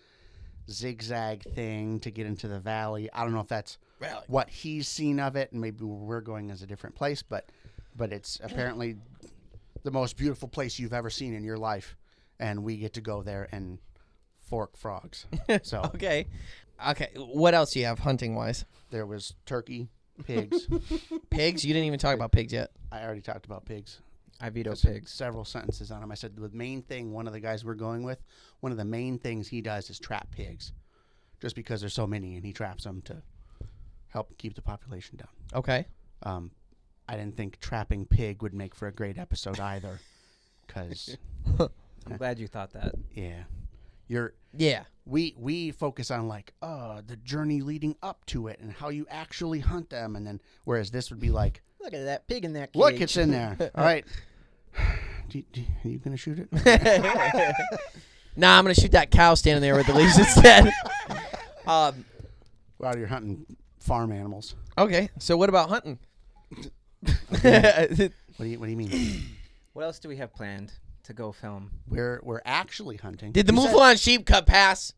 zigzag thing to get into the valley. I don't know if that's what he's seen of it, and maybe we're going as a different place, but it's apparently the most beautiful place you've ever seen in your life, and we get to go there and fork frogs. So okay. What else do you have hunting wise? there was turkey, pigs. Pigs? You didn't even talk about pigs yet. I already talked about pigs. I veto said pigs. Several sentences on him. I said the main thing, one of the guys we're going with, one of the main things he does is trap pigs, just because there's so many, and he traps them to help keep the population down. Okay. I didn't think trapping pig would make for a great episode either, because I'm glad you thought that. we focus on like the journey leading up to it and how you actually hunt them, and then whereas this would be like, Look at that pig in that cage. look, it's in there. All right. Are you going to shoot it? Nah, I'm going to shoot that cow standing there with the leaves instead. Well, you're hunting farm animals. Okay, so what about hunting? What do you mean? What else do we have planned to go film? We're actually hunting. Did the You said- Mouflon sheep cut pass?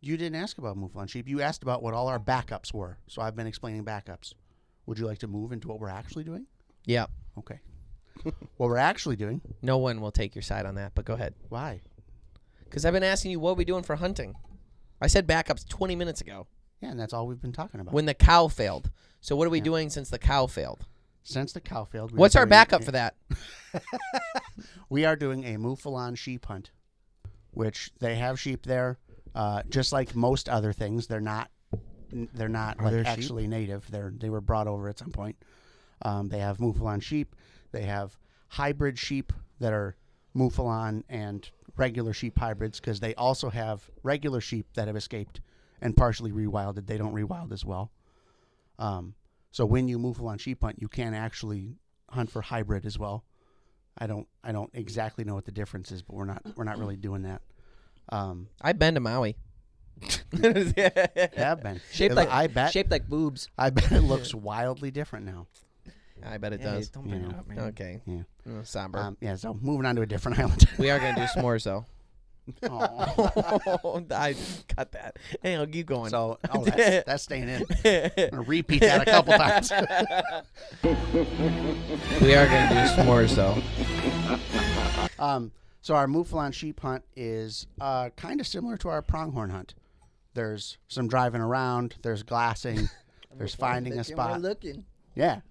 You didn't ask about Mouflon sheep. You asked about what all our backups were. So I've been explaining backups. Would you like to move into what we're actually doing? Yeah. Okay. What we're actually doing. No one will take your side on that, but go ahead. Why? Because I've been asking you what are we doing for hunting. I said backups 20 minutes ago. Yeah, and that's all we've been talking about. When the cow failed. So what are we doing since the cow failed? Since the cow failed. What's our backup for that? We are doing a Mouflon sheep hunt, which they have sheep there, just like most other things. They're not like actually native. They were brought over at some point. They have Mouflon sheep. They have hybrid sheep that are Mouflon and regular sheep hybrids, because they also have regular sheep that have escaped and partially rewilded. They don't rewild as well. So when you Mouflon sheep hunt, you can actually hunt for hybrid as well. I don't exactly know what the difference is, but we're not really doing that. I've been to Maui. Have been Shaped shaped like boobs. I bet it looks wildly different now. I bet it does. Don't bring it up, man. Okay. Yeah. Somber. So moving on to a different island. We are going to do s'mores, though. Aw. I cut that. Hey, I'll keep going. So that's staying in. I'm gonna repeat that a couple times. We are going to do s'mores, though. So our Mouflon sheep hunt is kind of similar to our pronghorn hunt. There's some driving around. There's glassing. There's finding a spot. Looking. Yeah.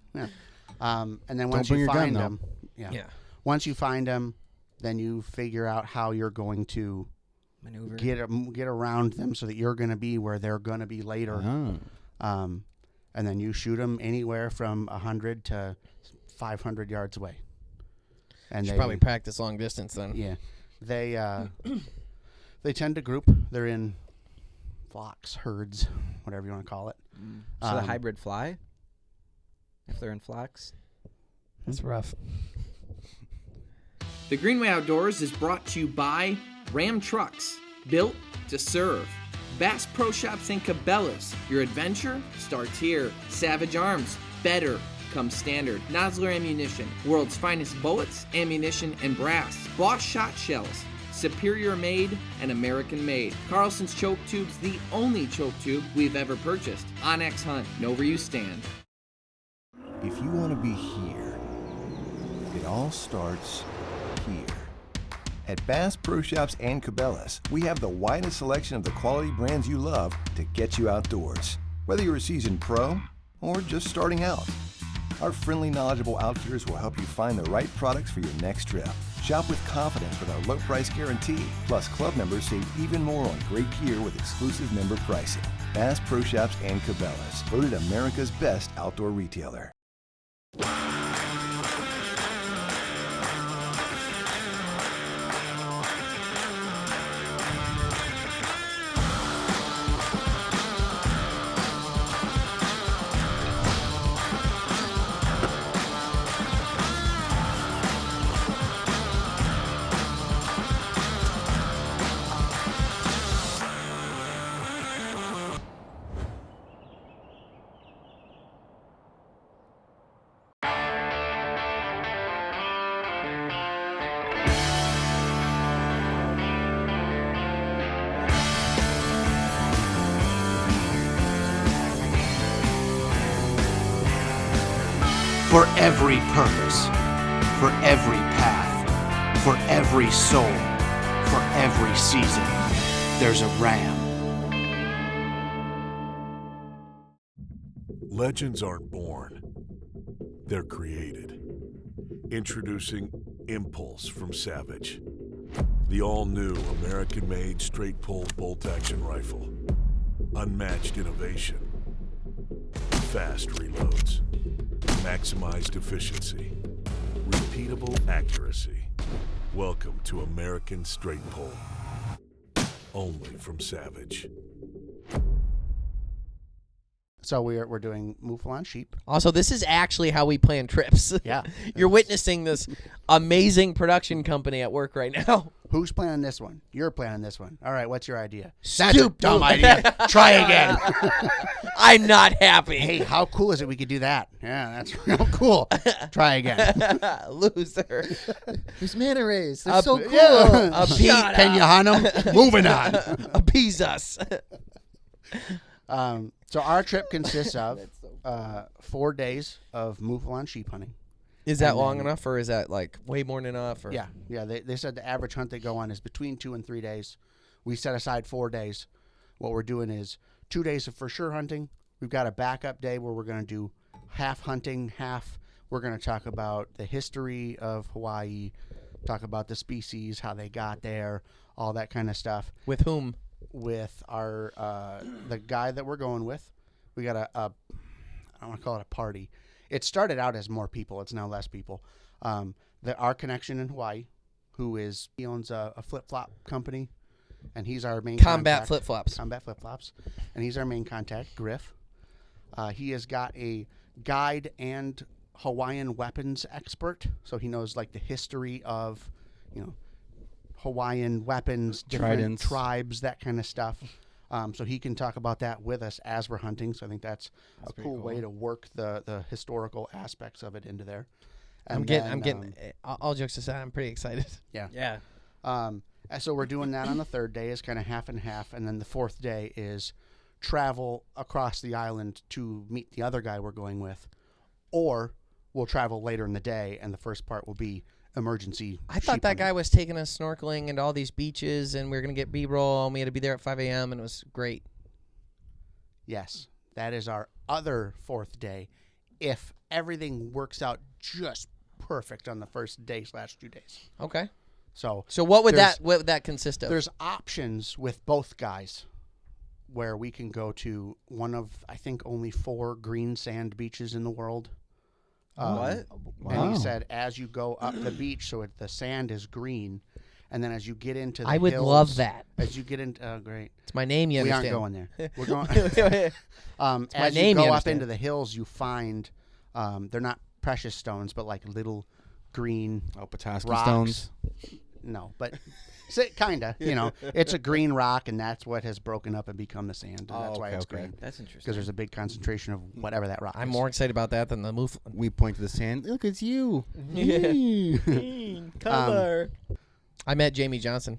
And then once bring you your gun, find though. them, once you find them, then you figure out how you're going to Maneuver. get around them so that you're going to be where they're going to be later. Oh. And then you shoot them anywhere from 100 to 500 yards away. And Should probably practice long distance then. Yeah, they tend to group. They're in flocks, herds, whatever you want to call it. So the hybrid fly? If they're in flocks? That's rough. The Greenway Outdoors is brought to you by Ram Trucks, built to serve. Bass Pro Shops and Cabela's, your adventure starts here. Savage Arms, better comes standard. Nosler Ammunition, world's finest bullets, ammunition, and brass. Boss Shot Shells, superior made and American made. Carlson's Choke Tubes, the only choke tube we've ever purchased. Onyx Hunt, know where you stand. If you want to be here, it all starts here. At Bass Pro Shops and Cabela's, we have the widest selection of the quality brands you love to get you outdoors. Whether you're a seasoned pro or just starting out, Our friendly, knowledgeable outfitters will help you find the right products for your next trip. Shop with confidence with our low price guarantee. Plus, club members save even more on great gear with exclusive member pricing. Bass Pro Shops and Cabela's, voted America's best outdoor retailer. For every purpose, for every path, for every soul, for every season, there's a Ram. Legends aren't born, they're created. Introducing Impulse from Savage, the all-new American-made straight-pull bolt-action rifle. Unmatched innovation, fast reloads, maximized efficiency, repeatable accuracy. Welcome to American Straight Pull. Only from Savage. So we're doing Mouflon sheep. Also, this is actually how we plan trips. Yeah. You're witnessing this amazing production company at work right now. Who's planning this one? You're planning this one. All right, what's your idea? Stupid. That's a dumb idea. Try again. I'm not happy. Hey, how cool is it we could do that? Yeah, that's real cool. Try again. Loser. These manta rays, they're so cool. Yeah. Shut Can you hunt them? Moving on. Appease us. So our trip consists of 4 days of Mouflon sheep hunting. Is that long enough, or is that like way more than enough? Or? Yeah. They said the average hunt they go on is between 2 and 3 days. We set aside 4 days. What we're doing is 2 days of for sure hunting. We've got a backup day where we're going to do half hunting, half we're going to talk about the history of Hawaii, talk about the species, how they got there, all that kind of stuff. With whom? With our the guy that we're going with. We got I don't want to call it a party. It started out as more people. It's now less people. Our connection in Hawaii, he owns a flip-flop company, and he's our main Combat contact. flip-flops. Combat flip-flops. And he's our main contact, Griff. He has got a guide and Hawaiian weapons expert, so he knows like the history of, Hawaiian weapons, different Tridents. tribes, that kind of stuff. So he can talk about that with us as we're hunting. So I think that's a cool way to work the historical aspects of it into there. And I'm getting. All jokes aside, I'm pretty excited. Yeah. So we're doing that on the third day is kind of half and half, and then the fourth day is travel across the island to meet the other guy we're going with, or we'll travel later in the day, and the first part will be emergency. I thought that guy was taking us snorkeling and all these beaches, and we were going to get B-roll, and we had to be there at 5 a.m., and it was great. Yes, that is our other fourth day. If everything works out just perfect on the first day / 2 days. Okay. So what would that consist of? There's options with both guys where we can go to one of, I think, only 4 green sand beaches in the world. What? And he said as you go up the beach, so the sand is green, and then as you get into the I would hills, love that. As you get into, great. It's my name, you We understand. aren't going there. We're going. my As name, you you go up understand. into the hills, you find they're not precious stones, but like little green Petoskey rocks. stones. No, but kinda. It's a green rock, and that's what has broken up and become the sand. And that's why it's green. That's interesting. Because there's a big concentration of whatever that rock I'm is. more excited about that than the move. We point to the sand. Look, it's you. Color. I met Jamie Johnson.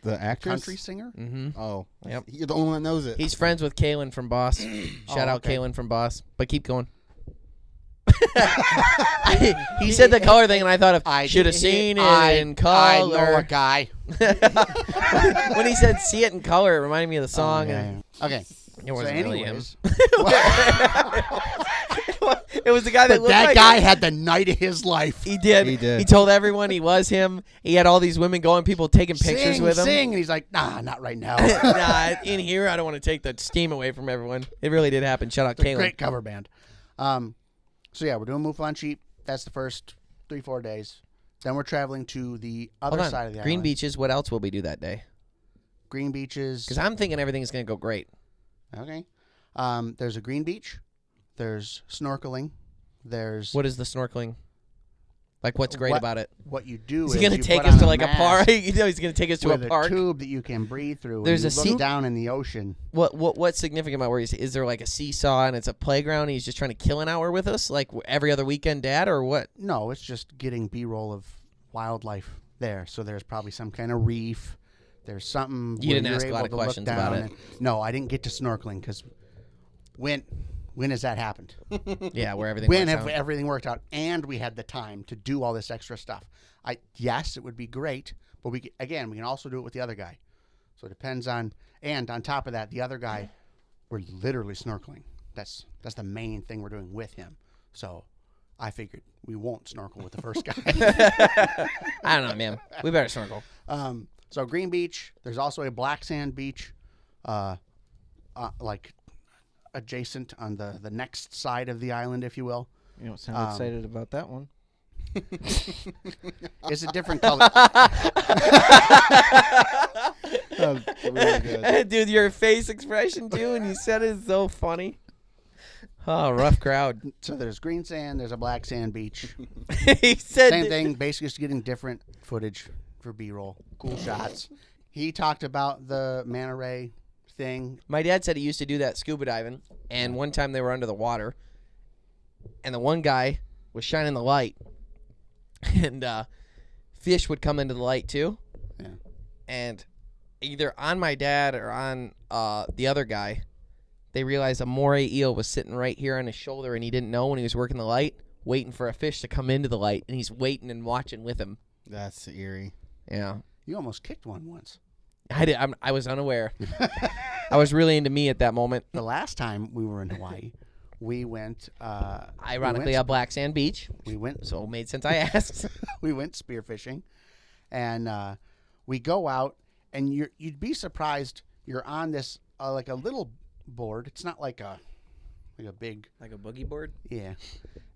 The actress? Country singer? Mm-hmm. Oh. Yep. You're the only one that knows it. He's friends with Kaylin from Boss. Shout out okay. Kaylin from Boss. But keep going. He said the color thing, and I thought of should have seen it in color. I know a guy. When he said "see it in color," it reminded me of the song. Okay. It wasn't so really him. anyways, It was the guy that But looked that like guy him. had the night of his life. He did. He did. He told everyone he was him. He had all these women going, people taking pictures with him. Sing, and he's like, nah, not right now. Nah, in here, I don't want to take the steam away from everyone. It really did happen. Shout out It's a Kalen. great cover band. So yeah, we're doing Mouflon Sheep. That's the first 3-4 days. Then we're traveling to the other Hold on. side of the Green island. Beaches. What else will we do that day? Green Beaches. Because I'm thinking everything's going to go great. Okay. There's a green beach. There's snorkeling. There's What is the snorkeling? Like, what's great about it? what you do. Is he going going to to take us to like a park? You know, he's going to take us to a with park. a tube that you can breathe through. There's and a you look seat- down in the ocean. What's significant about where he's? Is there like a seesaw and it's a playground? And he's just trying to kill an hour with us, like every other weekend, Dad, or what? No, it's just getting B-roll of wildlife there. So there's probably some kind of reef. There's something. You where didn't you're ask a lot able of to look questions about down it. No, I didn't get to snorkeling because when has that happened? Yeah, where everything. When works have out. everything worked out and we had the time to do all this extra stuff? Yes, it would be great, but we can also do it with the other guy. So it depends on, and on top of that, the other guy, we're literally snorkeling. That's the main thing we're doing with him. So I figured we won't snorkel with the first guy. I don't know, man. We better snorkel. So Green Beach, there's also a black sand beach, like adjacent on the next side of the island, if you will. You don't sound excited about that one. It's a different color. Really good. Dude, your face expression too, and you said it is so funny. Oh, rough crowd. So there's green sand, there's a black sand beach. He said Same thing, basically just getting different footage for B-roll, cool shots. He talked about the manta ray thing. My dad said he used to do that scuba diving, and one time they were under the water, and the one guy was shining the light, and fish would come into the light too. Yeah. And either on my dad or on the other guy, they realized a moray eel was sitting right here on his shoulder, and he didn't know when he was working the light, waiting for a fish to come into the light, and he's waiting and watching with him. That's eerie. Yeah. You almost kicked one once. I did. I was unaware. I was really into me at that moment. The last time we were in Hawaii, we went. Ironically, a black sand beach. We went. So it made sense I asked. We went spearfishing, and we go out, and you'd be surprised. You're on this like a little board. It's not like a big, Like a boogie board? yeah.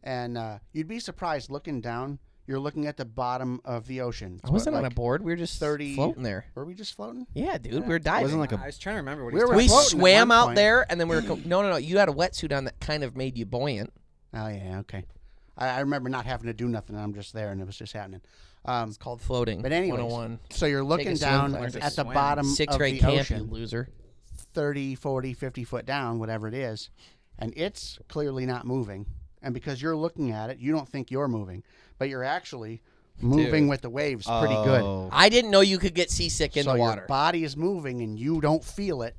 And you'd be surprised looking down. You're looking at the bottom of the ocean. I wasn't on a like board. We were just 30 floating there. Were we just floating? Yeah, dude. We were diving. Wasn't like a I was trying to remember what We he was were we talking floating at swam one out point. there, and then we were... No. You had a wetsuit on that kind of made you buoyant. Oh yeah, okay. I remember not having to do nothing. I'm just there, and it was just happening. It's called floating. But anyways, 101. so you're looking a swim down class. at the Swim. bottom Sixth of grade the camp, you ocean, loser. 30, 40, 50 foot down, whatever it is, and it's clearly not moving. And because you're looking at it, you don't think you're moving, but you're actually moving Dude. with the waves pretty good. Oh. I didn't know you could get seasick in So the your water. body is moving and you don't feel it.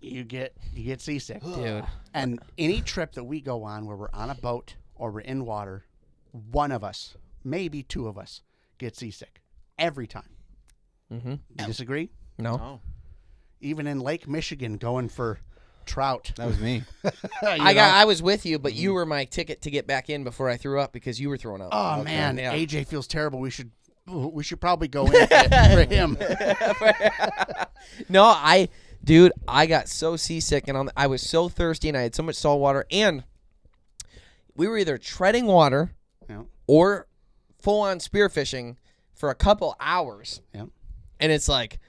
You get seasick. Dude. And any trip that we go on where we're on a boat or we're in water, one of us, maybe two of us, get seasick every time. Mm-hmm. You disagree? No. Oh. Even in Lake Michigan, going for trout. That was me. I was with you, but you were my ticket to get back in before I threw up because you were throwing up. Oh man, Yeah. AJ feels terrible. We should probably go in for him. No, I got so seasick and I was so thirsty and I had so much salt water and we were either treading water Yeah. or full on spearfishing for a couple hours. Yeah. And it's like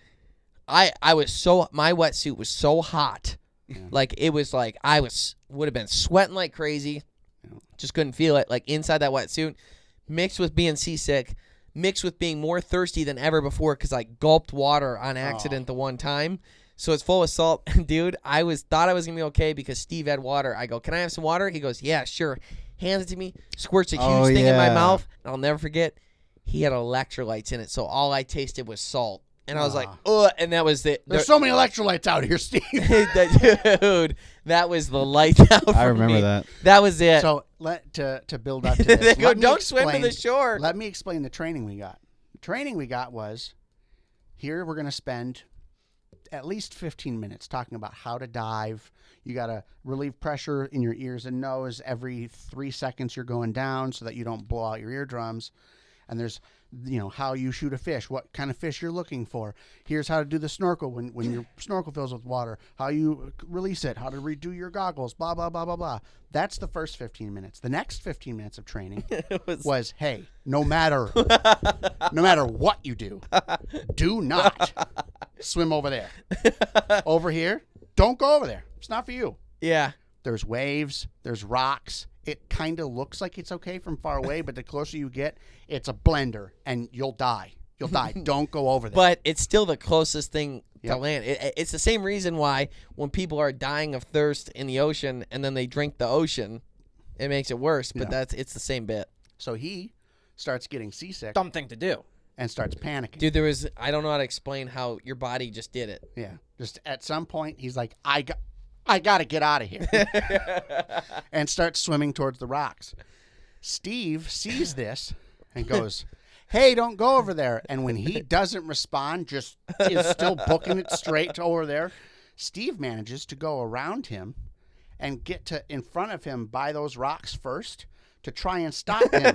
my wetsuit was so hot. Yeah. Like it was like would have been sweating like crazy. Yeah. Just couldn't feel it. Like inside that wetsuit, mixed with being seasick, mixed with being more thirsty than ever before because I gulped water on accident the one time. So it's full of salt. Dude, thought I was going to be okay because Steve had water. I go, can I have some water? He goes, yeah, sure. Hands it to me, squirts a huge thing in my yeah. mouth. And I'll never forget, he had electrolytes in it. So all I tasted was salt. And I was like, ugh. And that was it. There's so many electrolytes out here, Steve. Dude, that was the lights out for I remember me. that. That was it. So to build up to this, They go, let me don't swim to the explain- shore. Let me explain the training we got. The training we got was here we're going to spend at least 15 minutes talking about how to dive. You got to relieve pressure in your ears and nose. Every 3 seconds you're going down so that you don't blow out your eardrums. And there's, how you shoot a fish, what kind of fish you're looking for. Here's how to do the snorkel when your snorkel fills with water, how you release it, how to redo your goggles, blah, blah, blah, blah, blah. That's the first 15 minutes. The next 15 minutes of training was, hey, no matter what you do not swim over there. Over here, don't go over there. It's not for you. Yeah. There's waves, there's rocks. It kind of looks like it's okay from far away, but the closer you get, it's a blender, and you'll die. You'll die. Don't go over there. But it's still the closest thing to land. It's the same reason why when people are dying of thirst in the ocean and then they drink the ocean, it makes it worse. But it's the same bit. So he starts getting seasick. Dumb thing to do. And starts panicking. Dude, I don't know how to explain how your body just did it. Yeah. Just at some point, he's like, I got to get out of here. And starts swimming towards the rocks. Steve sees this and goes, hey, don't go over there. And when he doesn't respond, just is still booking it straight to over there, Steve manages to go around him and get to in front of him by those rocks first to try and stop him.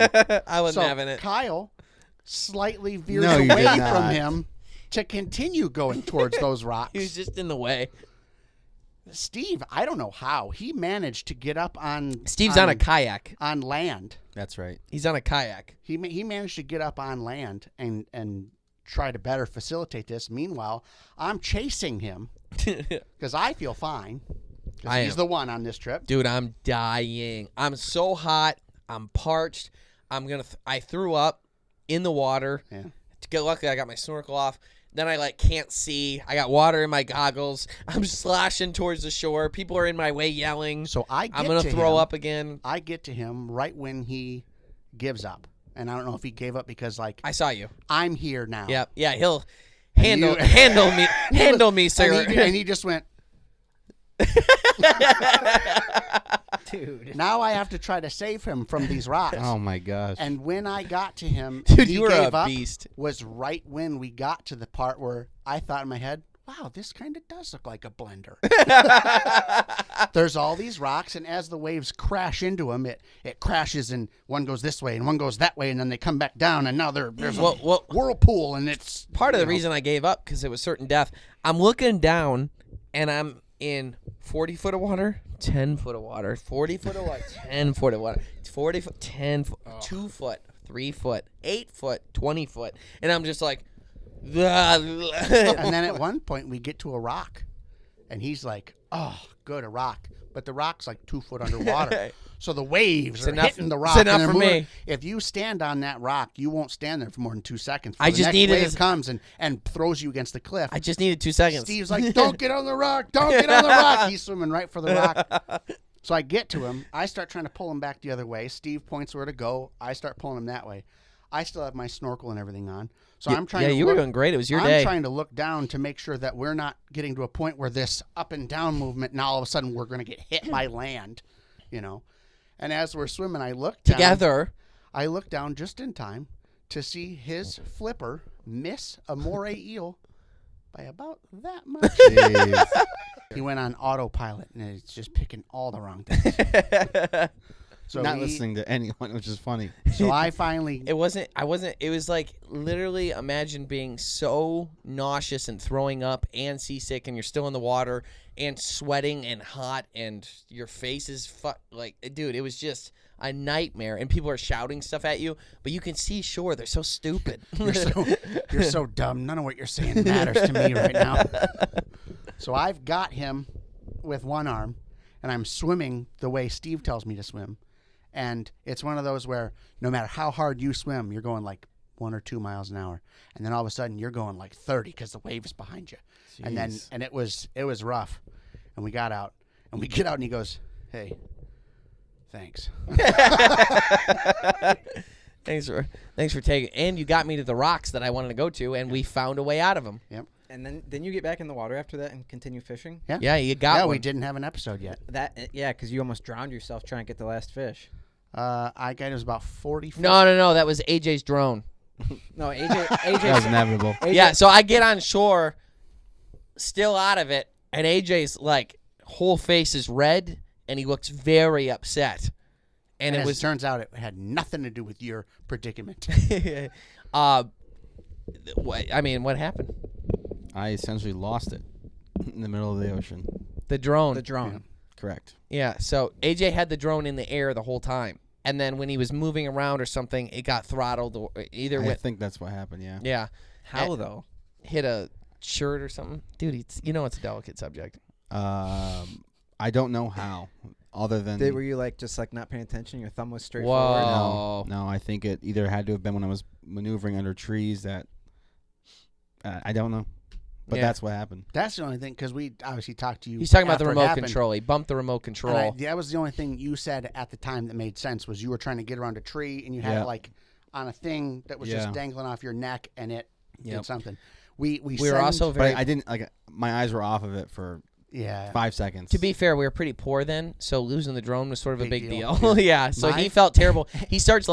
I wasn't having it. Kyle slightly veers away from him to continue going towards those rocks. He was just in the way. Steve, I don't know how he managed to get up on. Steve's on a kayak on land. That's right. He's on a kayak. He managed to get up on land and try to better facilitate this. Meanwhile, I'm chasing him because I feel fine. He's the one on this trip. Dude, I'm dying. I'm so hot. I'm parched. I threw up in the water. Yeah. To get lucky, I got my snorkel off. Then I can't see. I got water in my goggles. I'm slashing towards the shore. People are in my way yelling. So I'm going to throw up again. I get to him right when he gives up. And I don't know if he gave up because I saw you. I'm here now. Yep. Yeah, he'll handle me, sir. And he just went. Dude. Now I have to try to save him from these rocks. Oh my gosh. And when I got to him, dude, he you were gave a up, beast. Was right when we got to the part where I thought in my head, wow, this kind of does look like a blender. There's all these rocks, and as the waves crash into them, it crashes, and one goes this way and one goes that way, and then they come back down, and now there's a whirlpool, and it's part of the reason I gave up because it was certain death. I'm looking down, and I'm in 40 foot of water, 10 foot of water, 40 foot of water, 10 foot of water, 40 foot, 10 foot, 2 foot, 3 foot, 8 foot, 20 foot, and I'm just like. And then at one point we get to a rock, and he's like, "Oh, good, a rock." But the rock's like 2 foot underwater, so the waves are hitting the rock. It's enough for me. If you stand on that rock, you won't stand there for more than 2 seconds. I just needed. The next wave comes and throws you against the cliff. I just needed 2 seconds. Steve's like, "Don't get on the rock! Don't get on the rock!" He's swimming right for the rock. So I get to him. I start trying to pull him back the other way. Steve points where to go. I start pulling him that way. I still have my snorkel and everything on. So I'm trying to you were doing great. It was your day. I'm trying to look down to make sure that we're not getting to a point where this up and down movement, now all of a sudden we're going to get hit by land, And as we're swimming, I look down. Together. I look down just in time to see his flipper miss a moray eel by about that much. Jeez. He went on autopilot, and it's just picking all the wrong things. So not listening to anyone, which is funny. So I finally... It wasn't... It was like literally imagine being so nauseous and throwing up and seasick, and you're still in the water and sweating and hot, and your face is... dude, it was just a nightmare, and people are shouting stuff at you, but you can see shore. They're so stupid. You're so dumb. None of what you're saying matters to me right now. So I've got him with one arm, and I'm swimming the way Steve tells me to swim. And it's one of those where no matter how hard you swim, you're going like 1 or 2 miles an hour. And then all of a sudden you're going like 30 because the wave is behind you. Jeez. And it was rough. And we got out. And we get out and he goes, "Hey, thanks." Thanks for taking. And you got me to the rocks that I wanted to go to, and we found a way out of them. Yep. And then you get back in the water after that and continue fishing? Yeah. Yeah, you got one. We didn't have an episode yet. Because you almost drowned yourself trying to get the last fish. It was about 40 feet. No. That was AJ's drone. No, AJ That was inevitable. Yeah, so I get on shore, still out of it, and AJ's like whole face is red, and he looks very upset. And it turns out it had nothing to do with your predicament. What happened? I essentially lost it in the middle of the ocean. The drone. Yeah. Correct. Yeah, so AJ had the drone in the air the whole time. And then when he was moving around or something, it got throttled. Or I think that's what happened, yeah. Yeah. How, though? Hit a shirt or something. Dude, it's a delicate subject. I don't know how, other than... Were you, just, not paying attention? Your thumb was straight Whoa. forward? No, I think it either had to have been when I was maneuvering under trees that... I don't know. But that's what happened. That's the only thing, because we obviously talked to you. He's talking about the after it remote happened. control. He bumped the remote control. That was the only thing you said at the time that made sense, was you were trying to get around a tree, and you had it, on a thing that was just dangling off your neck, and it did something. We were also very... But I didn't, my eyes were off of it for 5 seconds. To be fair, we were pretty poor then, so losing the drone was sort of a big deal. So he felt terrible. He starts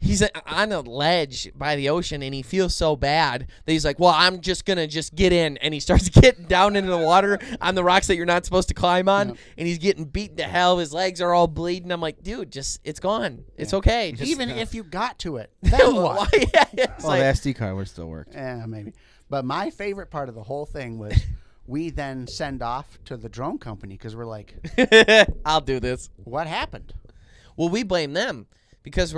he's on a ledge by the ocean, and he feels so bad that he's like, well, I'm just going to get in. And he starts getting down into the water on the rocks that you're not supposed to climb on, and he's getting beaten to hell. His legs are all bleeding. I'm like, dude, it's gone. It's okay. Even if you got to it, then what? The SD card would still work. Yeah, maybe. But my favorite part of the whole thing was we then send off to the drone company because we're like, I'll do this. What happened? Well, we blame them because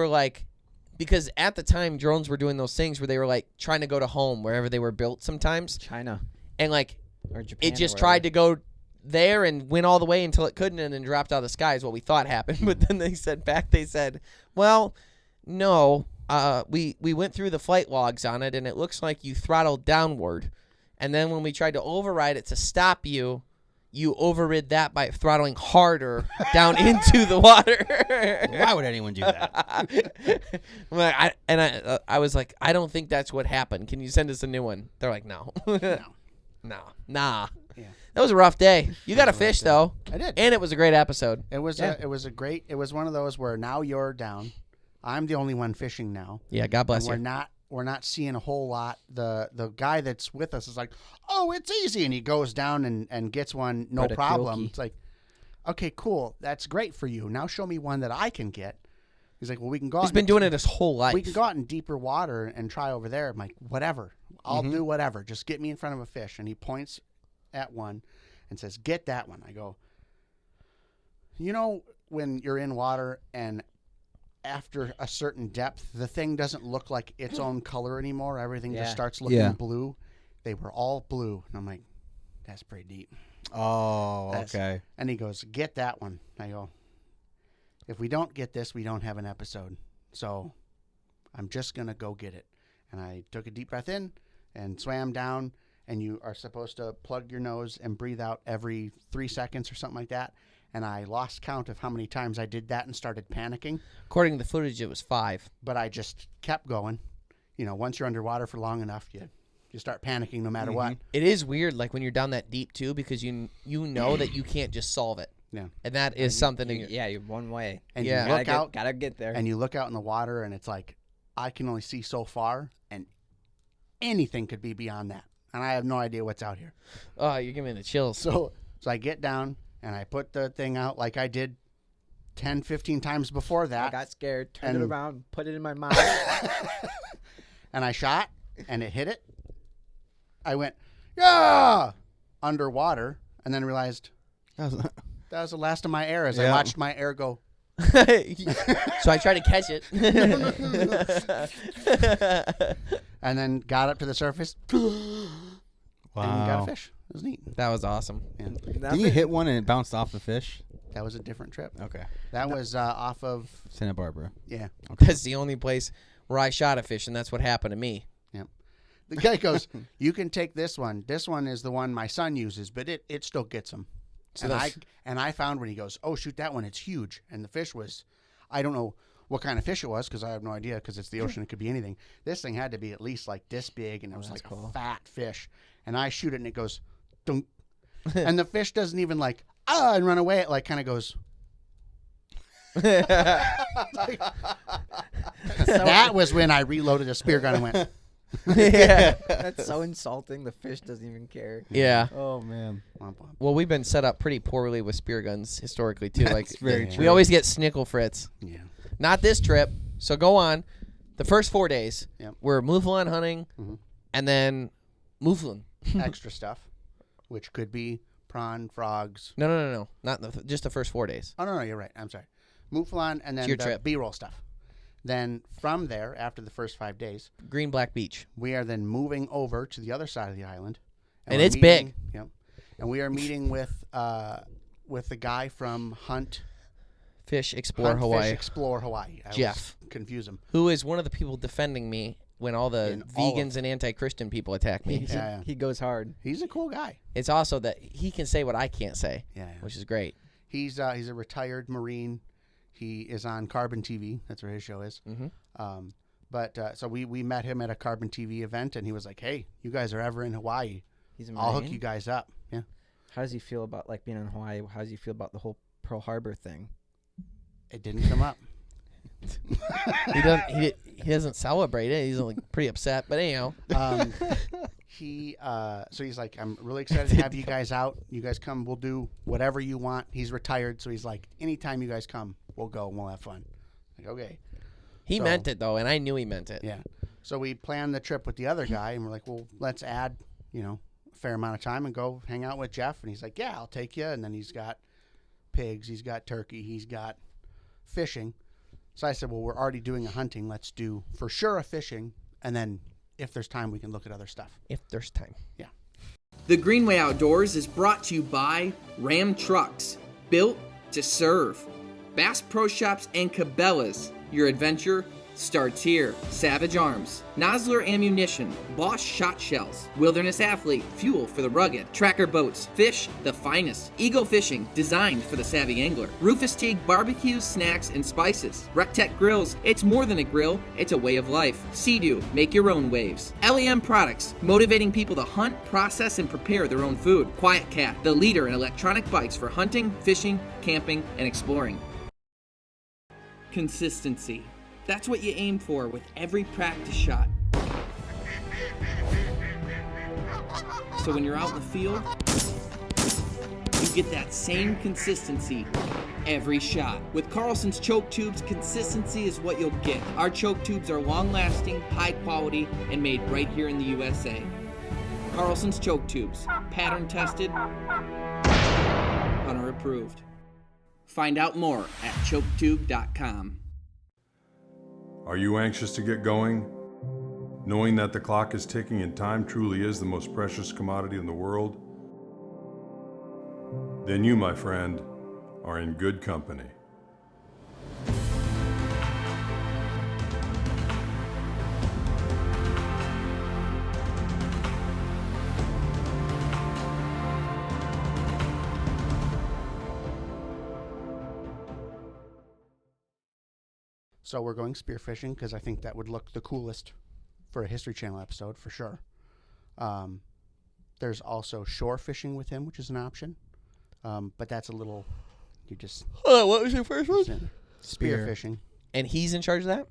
because at the time drones were doing those things where they were trying to go to home wherever they were built sometimes. China. And or Japan, it just tried to go there and went all the way until it couldn't and then dropped out of the sky is what we thought happened. But then they said, well, no, we went through the flight logs on it and it looks like you throttled downward. And then when we tried to override it to stop you, you overrid that by throttling harder down into the water. Why would anyone do that? I was like, I don't think that's what happened. Can you send us a new one? They're like, no. Nah. Yeah. That was a rough day. You got a fish, though. I did. And it was a great episode. It was it was one of those where now you're down. I'm the only one fishing now. Yeah, God bless you. We're not seeing a whole lot. The guy that's with us is like, oh, it's easy. And he goes down and gets one, no problem. It's like, okay, cool. That's great for you. Now show me one that I can get. He's like, well, we can go out. He's been doing it his whole life. We can go out in deeper water and try over there. I'm like, whatever. I'll do whatever. Just get me in front of a fish. And he points at one and says, get that one. I go, when you're in water and after a certain depth, the thing doesn't look like its own color anymore. Everything just starts looking blue. They were all blue. And I'm like, that's pretty deep. Oh, okay. And he goes, get that one. I go, if we don't get this, we don't have an episode. So I'm just going to go get it. And I took a deep breath in and swam down. And you are supposed to plug your nose and breathe out every 3 seconds or something like that. And I lost count of how many times I did that and started panicking. According to the footage, it was 5. But I just kept going. Once you're underwater for long enough, you start panicking no matter what. It is weird, when you're down that deep, too, because you know that you can't just solve it. Yeah. And that is something. You're one way. And you look out. Gotta get there. And you look out in the water, and it's like, I can only see so far, and anything could be beyond that. And I have no idea what's out here. Oh, you're giving me the chills. So I get down. And I put the thing out like I did 10, 15 times before that. I got scared, turned it around, put it in my mouth. And I shot, and it hit it. I went, yeah, underwater, and then realized that was the last of my air as I watched my air go. So I tried to catch it. And then got up to the surface. Wow. And got a fish. It was neat. That was awesome. Yeah. Didn't you hit one and it bounced off the fish? That was a different trip. Okay. That was off of Santa Barbara. Yeah. Okay. That's the only place where I shot a fish, and that's what happened to me. Yep. The guy goes, you can take this one. This one is the one my son uses, but it still gets him. So I found when he goes, oh, shoot that one. It's huge. And the fish was, I don't know what kind of fish it was because I have no idea because it's the ocean. It could be anything. This thing had to be at least like this big, and it was like a fat fish. And I shoot it, and it goes, dunk. And the fish doesn't even and run away. It kind of goes. That was when I reloaded a spear gun and went, Yeah. That's so insulting. The fish doesn't even care. Yeah. Oh man. Well, we've been set up pretty poorly with spear guns historically too. That's like very we true. always get snickle frits. Yeah. Not this trip. So go on. The first 4 days, Yep. we're mouflon hunting, Mhm. and then mouflon. Extra stuff, which could be prawn, frogs. No. Not just the first 4 days. Oh, no, you're right. I'm sorry. Mouflon and then your the trip. B-roll stuff. Then from there, after the first 5 days, Green Black Beach. we are then moving over to the other side of the island. And we're it's big. Yep. And we are meeting with the guy from Fish Explore Hawaii. Fish Explore Hawaii. I Jeff. always confuse him. Who is one of the people defending me when all the In all vegans and anti-Christian people attack me. Yeah. He goes hard. He's a cool guy. It's also that he can say what I can't say, Yeah. which is great. He's a retired Marine. He is on Carbon TV. That's where his show is. Mm-hmm. So we met him at a Carbon TV event, and he was like, "Hey, you guys are ever in Hawaii? He's a I'll hook Marine? you guys up." Yeah. How does he feel about like being in Hawaii? How does he feel about the whole Pearl Harbor thing? It didn't come up. He doesn't celebrate it. He's like pretty upset. But anyhow, So he's like, "I'm really excited to have you guys out. You guys come. We'll do whatever you want." He's retired, so he's like, "Anytime you guys come, we'll go and we'll have fun." Like, okay. he So- meant it though, and I knew he meant it. Yeah. So we planned the trip with the other guy, and we're like, well, let's add, a fair amount of time and go hang out with Jeff. And he's like, yeah, I'll take you. And then he's got pigs, he's got turkey, he's got fishing. So I said, well, we're already doing a hunting. Let's do for sure a fishing. And then if there's time, we can look at other stuff. If there's time. Yeah. The Greenway Outdoors is brought to you by Ram Trucks, built to serve. Bass Pro Shops and Cabela's, your adventure starts here. Savage Arms, Nosler Ammunition, Bosch Shot Shells, Wilderness Athlete, fuel for the rugged, Tracker Boats, fish the finest, Eagle Fishing, designed for the savvy angler, Rufus Teague Barbecues, Snacks, and Spices, Rectech Grills, it's more than a grill, it's a way of life, Sea-Doo, make your own waves, LEM Products, motivating people to hunt, process, and prepare their own food, Quiet Cat, the leader in electronic bikes for hunting, fishing, camping, and exploring. Consistency. That's what you aim for with every practice shot. So when you're out in the field, you get that same consistency every shot. With Carlson's choke tubes, consistency is what you'll get. Our choke tubes are long-lasting, high quality, and made right here in the USA. Carlson's choke tubes, pattern tested, hunter approved. Find out more at choketube.com. Are you anxious to get going? Knowing that the clock is ticking and time truly is the most precious commodity in the world? Then you, my friend, are in good company. So we're going spearfishing because I think that would look the coolest for a History Channel episode for sure. There's also shore fishing with him, which is an option. But that's a little, What was your first one? Spearfishing. And he's in charge of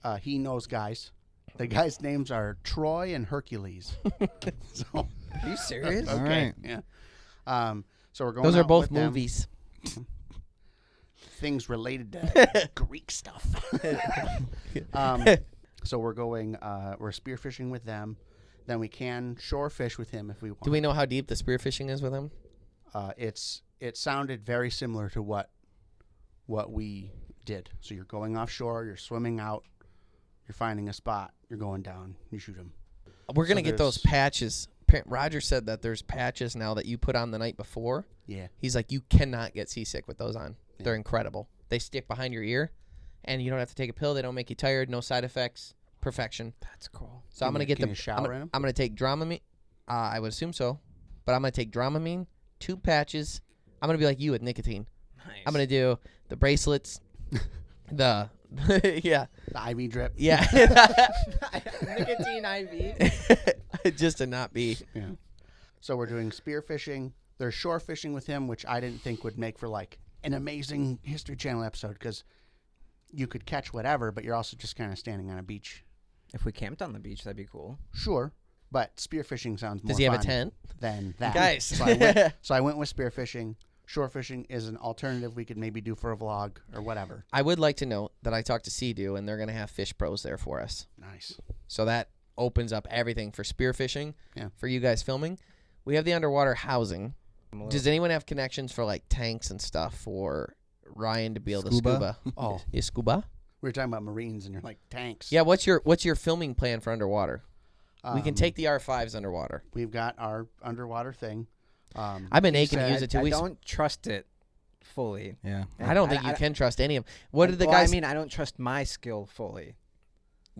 that? He knows guys. The guys' names are Troy and Hercules. So, Are you serious? okay. All right. Yeah. So we're going. Those are out both with them. movies. Things related to Greek stuff. So we're going. We're spearfishing with them. Then we can shore fish with him if we want. Do we know how deep the spearfishing is with him? It sounded very similar to what we did. So you're going offshore. You're swimming out. You're finding a spot. You're going down. You shoot them. We're going to So get those there's- patches. Roger said that there's patches now that you put on the night before. Yeah. He's like, you cannot get seasick with those on. Yeah. They're incredible. They stick behind your ear, and you don't have to take a pill. They don't make you tired. No side effects. Perfection. That's cool. So I'm going to get Can them. you shower in them? I'm going to take Dramamine. I would assume so. But I'm going to take Dramamine, 2 patches. I'm going to be like you with nicotine. Nice. I'm going to do the bracelets, yeah. The IV drip. Yeah. Nicotine IV. Just to not be. Yeah. So we're doing spearfishing. There's shore fishing with him, which I didn't think would make for like an amazing History Channel episode because you could catch whatever, but you're also just kind of standing on a beach If we camped on the beach, that'd be cool. Sure, but spearfishing sounds more Does he have a fun tent? than that. Guys. So I went with spearfishing. Shore fishing is an alternative we could maybe do for a vlog or whatever. I would like to note that I talked to Sea-Doo, and they're going to have fish pros there for us. Nice. So that opens up everything for spearfishing, Yeah. for you guys filming. We have the underwater housing. Does anyone have connections for like tanks and stuff for Ryan to be able to scuba? Oh, You scuba? we were talking about Marines and you're like tanks. Yeah, what's your filming plan for underwater? We can take the R5s underwater. We've got our underwater thing. I've been aching to use it too. I don't trust it fully. Yeah. I don't think you can trust any of them. What did the well, guys... I mean, I don't trust my skill fully.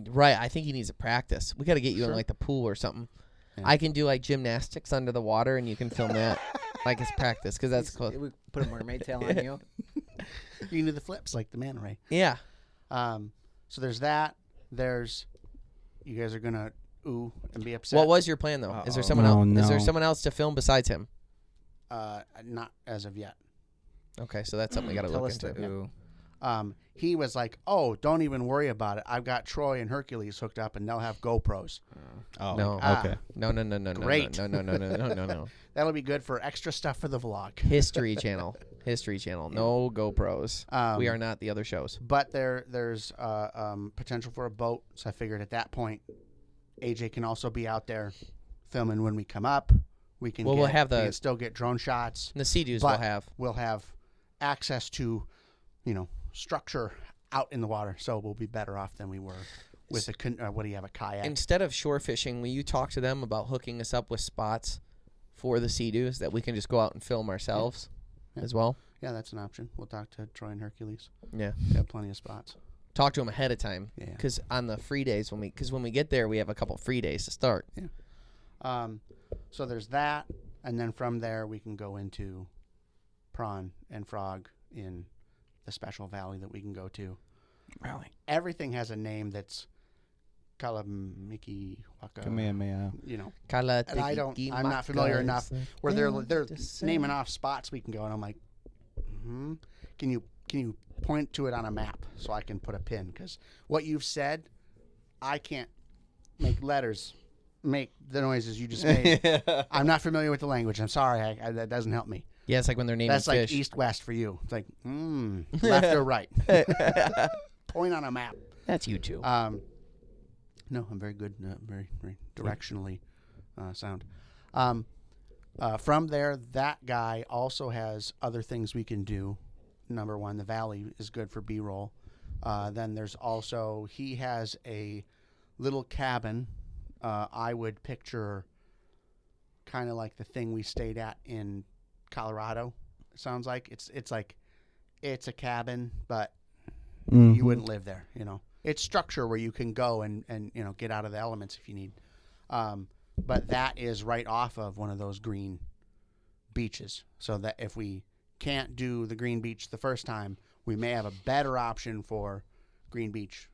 Right, I think he needs to practice. We got to get you in Sure. like the pool or something. Yeah. I can do like gymnastics under the water, and you can film that like it's practice because that's close. We put a mermaid tail on you. You can do the flips like the manta ray. Yeah. So there's that. There's you guys are gonna ooh and be upset. What was your plan though? Is there Uh-oh. someone Oh, else? Is there no. someone else to film besides him? Not as of yet. Okay, so that's something we got to Tell look us into. to ooh. He was like, "Oh, don't even worry about it. I've got Troy and Hercules hooked up, and they'll have GoPros. Oh, No. okay. No. Great. No. That'll be good for extra stuff for the vlog." History Channel. No GoPros. We are not the other shows. But there's potential for a boat. So I figured at that point, AJ can also be out there filming when we come up. We can. Well, we we'll can still get drone shots. The Sea-Doos But will have. We'll have access to, structure out in the water. So we'll be better off than we were with what do you have, a kayak? Instead of shore fishing, will you talk to them about hooking us up with spots for the Sea-Doos that we can just go out and film ourselves as well? Yeah, that's an option. We'll talk to Troy and Hercules. Yeah. We have plenty of spots. Talk to them ahead of time. Yeah. Because on the free days, when we get there, we have a couple free days to start. Yeah. So there's that, and then from there we can go into prawn and frog in the special valley that we can go to. Rally. Everything has a name that's Kalamiki Waka. Kamehameha. And I'm not familiar enough where they're naming off spots we can go, and I'm like, can you point to it on a map so I can put a pin? Because what you've said, I can't make letters make the noises you just made. I'm not familiar with the language. I'm sorry. That doesn't help me. Yeah, it's like when they're naming That's fish. like east-west for you. It's like, left or right. Point on a map. That's you too. No, I'm very good. Very, very directionally sound. From there, that guy also has other things we can do. Number one, the valley is good for B-roll. Then there's also, he has a little cabin. I would picture kind of like the thing we stayed at in Colorado. It sounds like it's a cabin, but you wouldn't live there. It's structure where you can go and get out of the elements if you need. But that is right off of one of those green beaches, so that if we can't do the green beach the first time, we may have a better option for green beach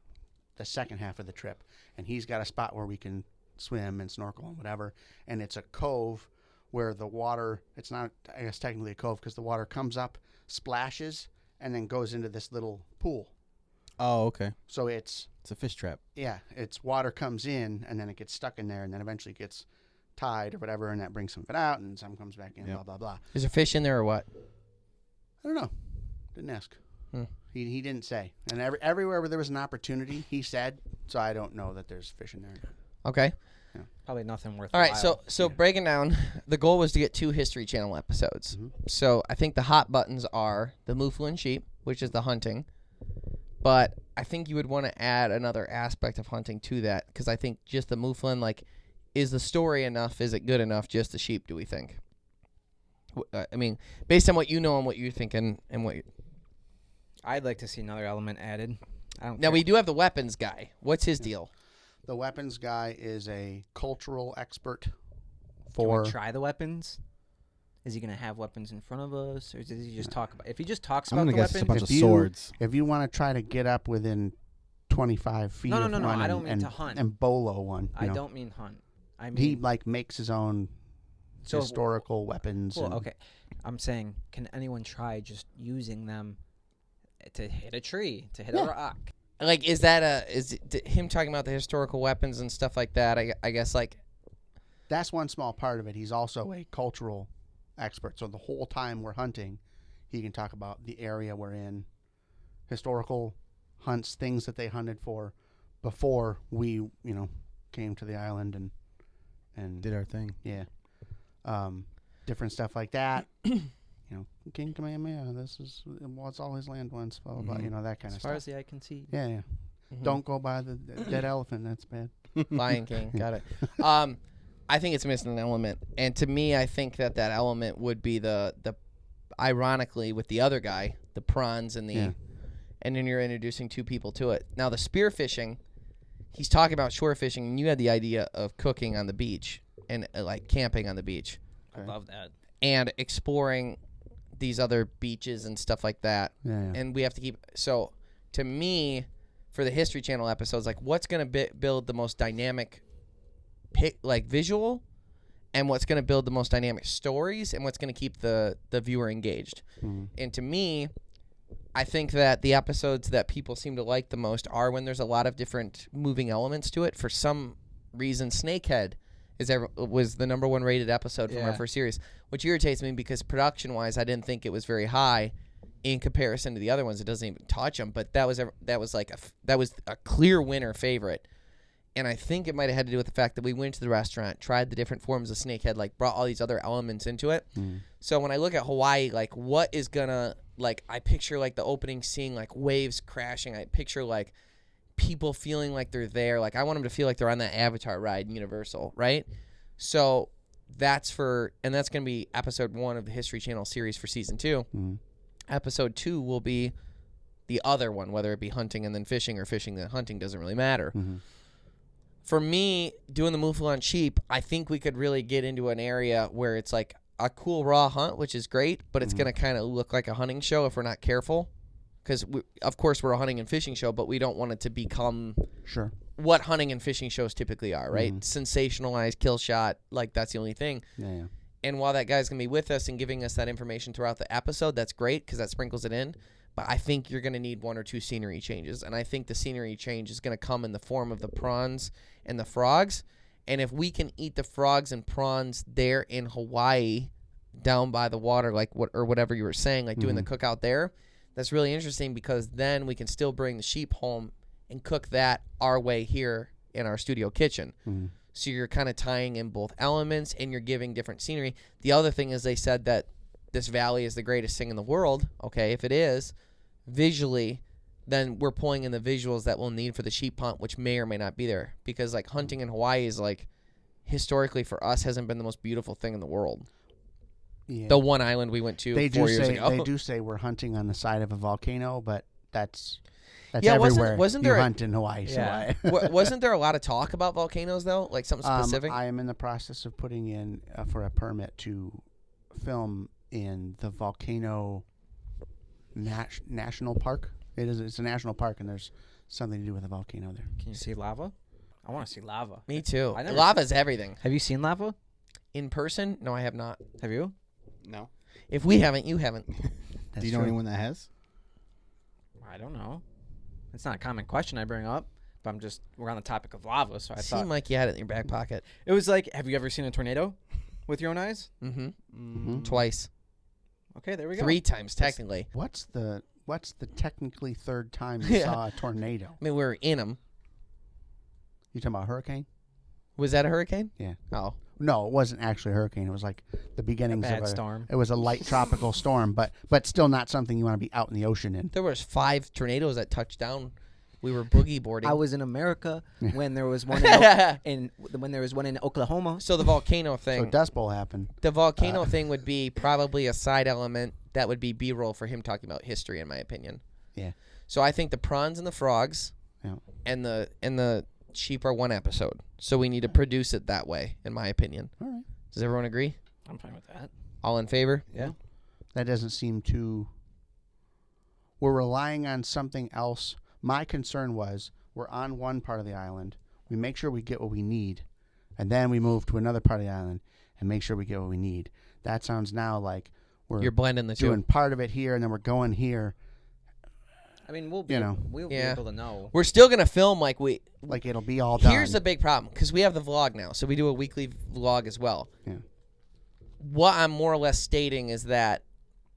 the second half of the trip. And he's got a spot where we can swim and snorkel and whatever, and it's a cove where the water, it's not, I guess, technically a cove because the water comes up, splashes, and then goes into this little pool. Oh, okay. So it's a fish trap. Yeah, it's water comes in, and then it gets stuck in there, and then eventually gets tied or whatever, and that brings some of it out, and some comes back in, blah, blah, blah. Is there fish in there or what? I don't know. Didn't ask. He didn't say. And everywhere where there was an opportunity, he said, so I don't know that there's fish in there. Okay. Yeah. Probably nothing worth. All right, so breaking down, the goal was to get 2 History Channel episodes. So I think the hot buttons are the Mouflon sheep, which is the hunting. But I think you would want to add another aspect of hunting to that, because I think just the Mouflon, like, is the story enough? Is it good enough? Just the sheep, do we think? I mean, based on what you know and what you're thinking and what I'd like to see another element added. Now, we do have the weapons guy. What's his deal? The weapons guy is a cultural expert Can we try the weapons? Is he going to have weapons in front of us, or does he just talk about? If he just talks about the guess weapons, it's a bunch of swords. If you want to try to get up within 25 feet No, of one I don't mean and, to hunt. and bolo one. I don't mean hunt. I mean he makes his own historical weapons. Cool. And Okay, I'm saying, can anyone try just using them to hit a tree, to hit a rock? Like, is him talking about the historical weapons and stuff like that? I guess like that's one small part of it. He's also a cultural expert. So the whole time we're hunting, he can talk about the area we're in, historical hunts, things that they hunted for before we, came to the island and did our thing. Yeah. Different stuff like that. King Kamehameha, this is what's all his land once, blah, blah, blah, that kind of stuff. As far as the eye can see. Yeah, yeah. Mm-hmm. Don't go by the dead elephant. That's bad. Lion King. Got it. I think it's missing an element. And to me, I think that element would be the ironically, with the other guy, the prawns and and then you're introducing two people to it. Now, the spear fishing, he's talking about shore fishing, and you had the idea of cooking on the beach and like camping on the beach. I love that. And exploring these other beaches and stuff like that. Yeah. And we have to keep... So, to me, for the History Channel episodes, like, what's going to build the most dynamic visual, and what's going to build the most dynamic stories, and what's going to keep the viewer engaged. Mm-hmm. And to me, I think that the episodes that people seem to like the most are when there's a lot of different moving elements to it. For some reason, Snakehead was the #1 rated episode from our first series, which irritates me because production-wise, I didn't think it was very high in comparison to the other ones. It doesn't even touch them, but that was a clear winner favorite. And I think it might have had to do with the fact that we went to the restaurant, tried the different forms of Snakehead, like brought all these other elements into it. Mm. So when I look at Hawaii, like what is gonna, like I picture like the opening scene, like waves crashing. I picture like people feeling like they're there. Like I want them to feel like they're on that Avatar ride in Universal, right? So that's going to be episode 1 of the History Channel series for season 2. Mm. Episode 2 will be the other one, whether it be hunting and then fishing or fishing then hunting, doesn't really matter. Mm-hmm. For me, doing the Mouflon sheep, I think we could really get into an area where it's like a cool raw hunt, which is great, but it's going to kind of look like a hunting show if we're not careful. Because, of course, we're a hunting and fishing show, but we don't want it to become what hunting and fishing shows typically are, right? Mm-hmm. Sensationalized, kill shot, like that's the only thing. Yeah. And while that guy's going to be with us and giving us that information throughout the episode, that's great because that sprinkles it in. But I think you're going to need 1 or 2 scenery changes. And I think the scenery change is going to come in the form of the prawns and the frogs. And if we can eat the frogs and prawns there in Hawaii, down by the water, like whatever you were saying, like doing the cookout there, that's really interesting because then we can still bring the sheep home and cook that our way here in our studio kitchen. Mm. So you're kind of tying in both elements and you're giving different scenery. The other thing is they said that this valley is the greatest thing in the world. Okay, if it is, visually, then we're pulling in the visuals that we'll need for the sheep hunt, which may or may not be there. Because like hunting in Hawaii is like, historically for us, hasn't been the most beautiful thing in the world. Yeah. The one island we went to 4 years ago. They do say we're hunting on the side of a volcano, but that's everywhere. Wasn't there hunt in Hawaii? Yeah. So wasn't there a lot of talk about volcanoes though, like something specific? I am in the process of putting in for a permit to film in the volcano national park. It's a national park, and there's something to do with a volcano there. Can you see lava? I want to see lava. Me too. Lava's everything. Have you seen lava in person? No, I have not. Have you? No. If we haven't, you haven't. Do you know anyone that has? I don't know. It's not a common question I bring up, but we're on the topic of lava, so I thought. Seemed like you had it in your back pocket. It was like, have you ever seen a tornado with your own eyes? Mm-hmm. Mm-hmm. Twice. Okay, there we go. 3 times, technically. What's the technically third time you saw a tornado? I mean, we were in them. You talking about a hurricane? Was that a hurricane? Yeah. Oh. No, it wasn't actually a hurricane. It was like the beginnings of a storm. It was a light tropical storm, but still not something you want to be out in the ocean in. There was 5 tornadoes that touched down. We were boogie boarding. I was in America when there was one when there was one in Oklahoma. So the volcano thing. So Dust Bowl happened. The volcano thing would be probably a side element that would be B-roll for him talking about history, in my opinion. Yeah. So I think the prawns and the frogs and the sheep are 1 episode. So we need to produce it that way, in my opinion. All right. Does everyone agree? I'm fine with that. All in favor? Yeah. That doesn't seem too... We're relying on something else. My concern was we're on one part of the island. We make sure we get what we need. And then we move to another part of the island and make sure we get what we need. That sounds now like you're blending the two. Doing part of it here and then we're going here. I mean, we'll be able to know. We're still gonna film like it'll be all done. Here's the big problem, because we have the vlog now, so we do a weekly vlog as well. Yeah. What I'm more or less stating is that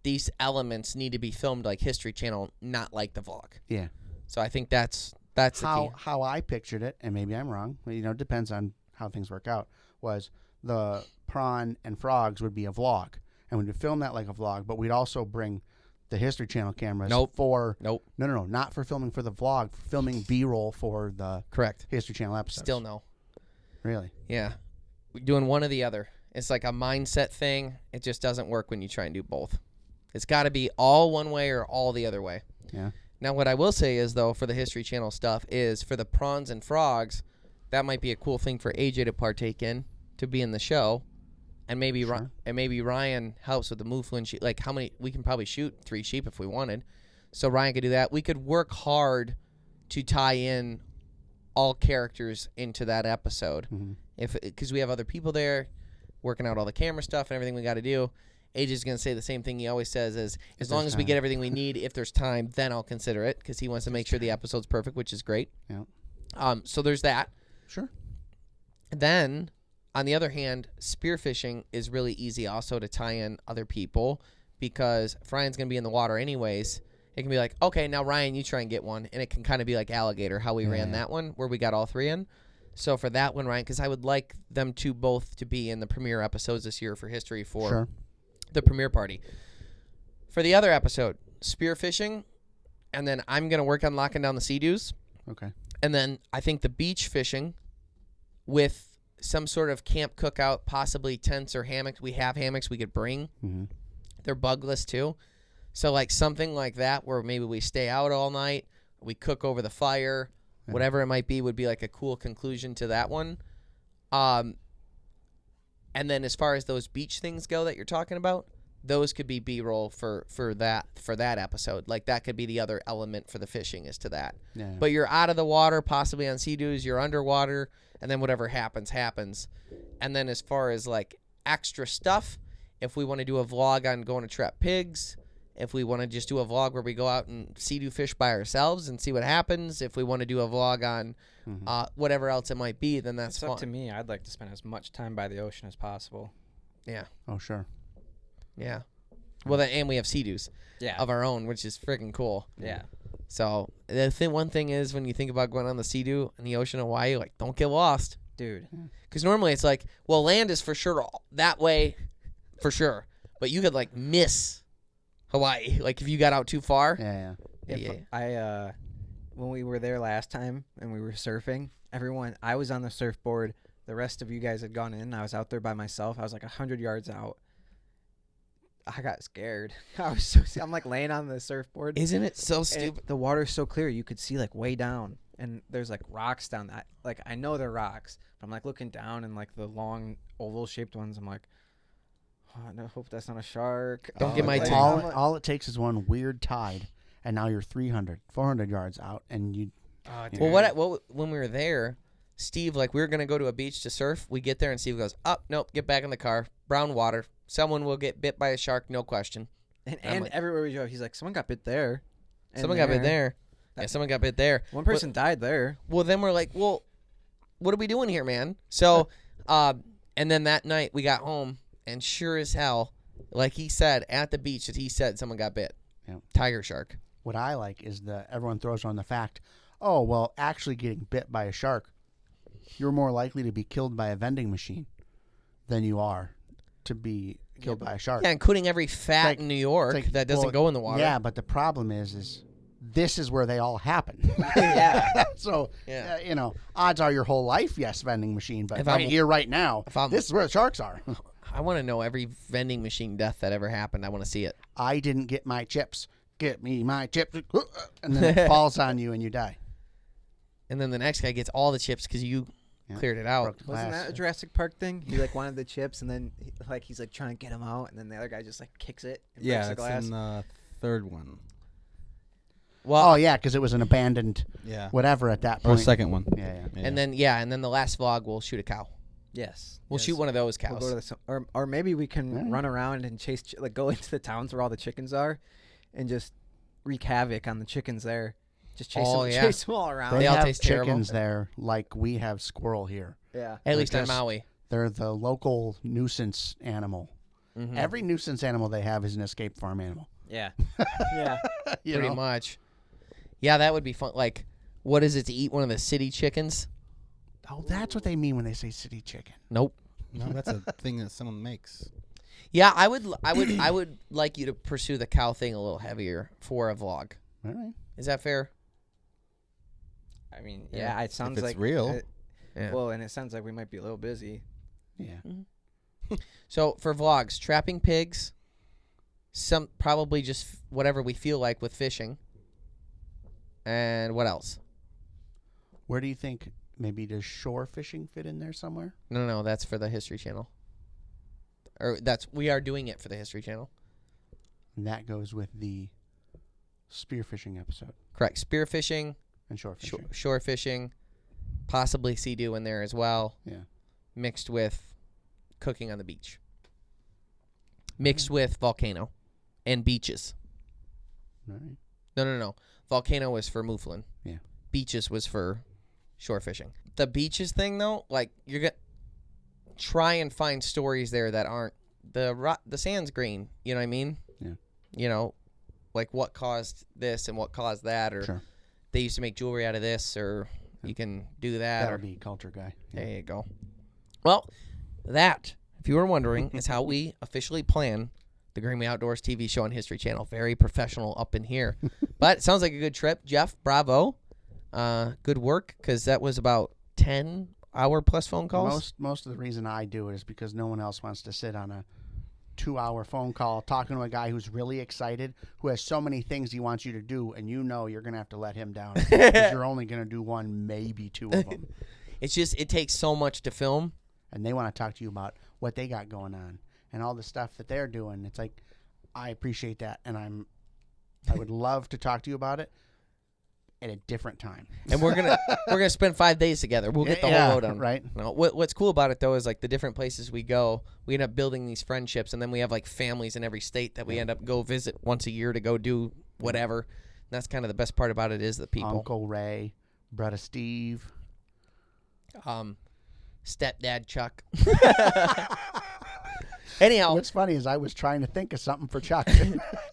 these elements need to be filmed like History Channel, not like the vlog. Yeah. So I think that's the key. How I pictured it, and maybe I'm wrong. It depends on how things work out. Was the prawn and frogs would be a vlog, and we'd film that like a vlog, but we'd also bring the History Channel cameras for no, not for filming for the vlog, for filming B-roll for the correct History Channel episodes. Still no. Really? Yeah. We're doing one or the other. It's like a mindset thing. It just doesn't work when you try and do both. It's got to be all one way or all the other way. Yeah. Now, what I will say is, though, for the History Channel stuff is for the prawns and frogs, that might be a cool thing for AJ to partake in, to be in the show. And maybe maybe Ryan helps with the mouflon sheep. Like, how many? We can probably shoot 3 sheep if we wanted. So Ryan could do that. We could work hard to tie in all characters into that episode. Because we have other people there working out all the camera stuff and everything we got to do. AJ's going to say the same thing he always says is, as long as we get everything we need, if there's time, then I'll consider it, because he wants to make sure the episode's perfect, which is great. Yeah. So there's that. Sure. Then, on the other hand, spearfishing is really easy also to tie in other people, because if Ryan's going to be in the water anyways, it can be like, okay, now Ryan, you try and get one, and it can kind of be like Alligator, how we ran that one, where we got all 3 in. So for that one, Ryan, because I would like them both to be in the premiere episodes this year for history for the premiere party. For the other episode, spearfishing, and then I'm going to work on locking down the sea-doos. Okay. And then I think the beach fishing with some sort of camp cookout, possibly tents or hammocks. We have hammocks we could bring. They're bugless too. So like something like that where maybe we stay out all night, we cook over the fire, whatever it might be, would be like a cool conclusion to that one. And then as far as those beach things go that you're talking about, those could be B-roll for that episode. Like that could be the other element for the fishing is to that. Yeah. But you're out of the water, possibly on sea-doos, you're underwater, and then whatever happens. And then as far as like extra stuff, if we want to do a vlog on going to trap pigs, if we want to just do a vlog where we go out and sea-doo fish by ourselves and see what happens, if we want to do a vlog on whatever else it might be, then that's fun. Up to me. I'd like to spend as much time by the ocean as possible. Yeah. Oh, sure. Yeah. Well, and we have sea-doos of our own, which is freaking cool. Yeah. So one thing is when you think about going on the sea-doo in the ocean of Hawaii, like don't get lost, dude. Because normally it's like, well, land is for sure that way, for sure, but you could like miss Hawaii, like if you got out too far. Yeah. When we were there last time and we were surfing, I was on the surfboard. The rest of you guys had gone in. I was out there by myself. I was like 100 yards out. I got scared. I'm like laying on the surfboard. Isn't it so stupid? The water's so clear you could see like way down, and there's like rocks down that. Like I know they're rocks, but I'm like looking down and like the long oval shaped ones. I'm like, oh, I hope that's not a shark. Don't get my all it takes is one weird tide, and now you're 300, 400 yards out, and you. Well, when we were there, Steve, like we were gonna go to a beach to surf. We get there and Steve goes, "Oh, nope, get back in the car. Brown water. Someone will get bit by a shark, no question." And like, everywhere we drove, he's like, "Someone got bit there. Someone got bit there. Yeah, someone got bit there. One person died there." Well, then we're like, "Well, what are we doing here, man?" So, and then that night we got home, and sure as hell, like he said at the beach, that he said someone got bit. Yeah. Tiger shark. What I like is that everyone throws on the fact, oh well, actually getting bit by a shark, you're more likely to be killed by a vending machine than you are to be killed by a shark. Yeah, including every fat in New York that doesn't go in the water. Yeah, but the problem is this is where they all happen. Yeah. So, odds are your whole life, yes, vending machine, but here, right now, this is where the sharks are. I want to know every vending machine death that ever happened. I want to see it. I didn't get my chips. Get me my chips. And then it falls on you and you die. And then the next guy gets all the chips because you cleared it out. Wasn't that a Jurassic Park thing? He like wanted the chips, and then he's like trying to get them out, and then the other guy just like kicks it and breaks the glass. Yeah, it's in the third one. Well, because it was an abandoned whatever at that point. Or the second one. Yeah. And then the last vlog we'll shoot a cow. Yes. We'll shoot one of those cows. We'll go to or maybe we can run around and chase, go into the towns where all the chickens are, and just wreak havoc on the chickens there. Just chase Oh, them, yeah. chase them all around. They all have taste terrible. chickens there like we have squirrel here. Yeah. At least on just- Maui. They're the local nuisance animal. Mhm. Every nuisance animal they have is an escape farm animal. Yeah. Yeah. You Pretty know? much. Yeah, that would be fun. Like, what is it to eat one of the city chickens? Oh, that's what they mean when they say city chicken. Nope. No, that's a thing that someone makes. Yeah, I would like you to pursue the cow thing a little heavier for a vlog. All right. Is that fair? I mean, Yeah. yeah, it sounds it's like real. Yeah. Well, and it sounds like we might be a little busy. Yeah. So for vlogs, trapping pigs, some probably just whatever we feel like with fishing. And what else? Where do you think maybe does shore fishing fit in there somewhere? No, that's for the History Channel. Or we are doing it for the History Channel. And that goes with the spearfishing episode Correct. Spearfishing, and shore fishing. shore fishing, possibly sea-doo in there as well, Yeah. mixed with cooking on the beach. Mixed with volcano and beaches. All right. No. Volcano was for Mouflon. Yeah. Beaches was for shore fishing. The beaches thing, though, like, you're going to try and find stories there that aren't the sand's green. You know what I mean? Yeah. You know, like what caused this and what caused that, or Sure. they used to make jewelry out of this, or you can do that. That Or, would be culture guy. Yeah. there you go. Well, that, if you were wondering, is how we officially plan the Greenway Outdoors TV show on History Channel. Very professional up in here. But it sounds like a good trip. Jeff, bravo. Good work, because that was about 10-hour plus phone calls. Most of the reason I do it is because no one else wants to sit on a 2-hour phone call talking to a guy who's really excited, who has so many things he wants you to do, and you know you're going to have to let him down because you're only going to do one, maybe two of them. It's just, it takes so much to film. And they want to talk to you about what they got going on and all the stuff that they're doing. It's like, I appreciate that, and I would love to talk to you about it at a different time. And we're gonna spend 5 days together. We'll get the whole load on. Right. No, what's cool about it though is like the different places we go, we end up building these friendships, and then we have like families in every state that we end up go visit once a year to go do whatever. And that's kind of the best part about it is the people. Uncle Ray, brother Steve. Stepdad Chuck. Anyhow, What's funny is I was trying to think of something for Chuck.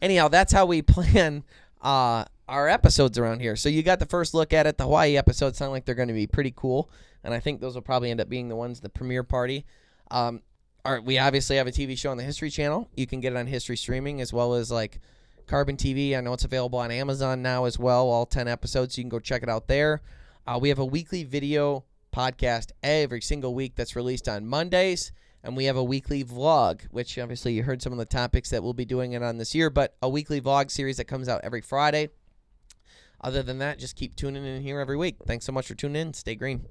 that's how we plan our episodes around here. So you got the first look at it. The Hawaii episodes sound like they're going to be pretty cool, and I think those will probably end up being the ones, the premiere party. We obviously have a TV show on the History Channel. You can get it on History Streaming as well as like Carbon TV. I know it's available on Amazon now as well, all 10 episodes. So you can go check it out there. We have a weekly video podcast every single week that's released on Mondays. And we have a weekly vlog, which obviously you heard some of the topics that we'll be doing it on this year, but a weekly vlog series that comes out every Friday. Other than that, just keep tuning in here every week. Thanks so much for tuning in. Stay green.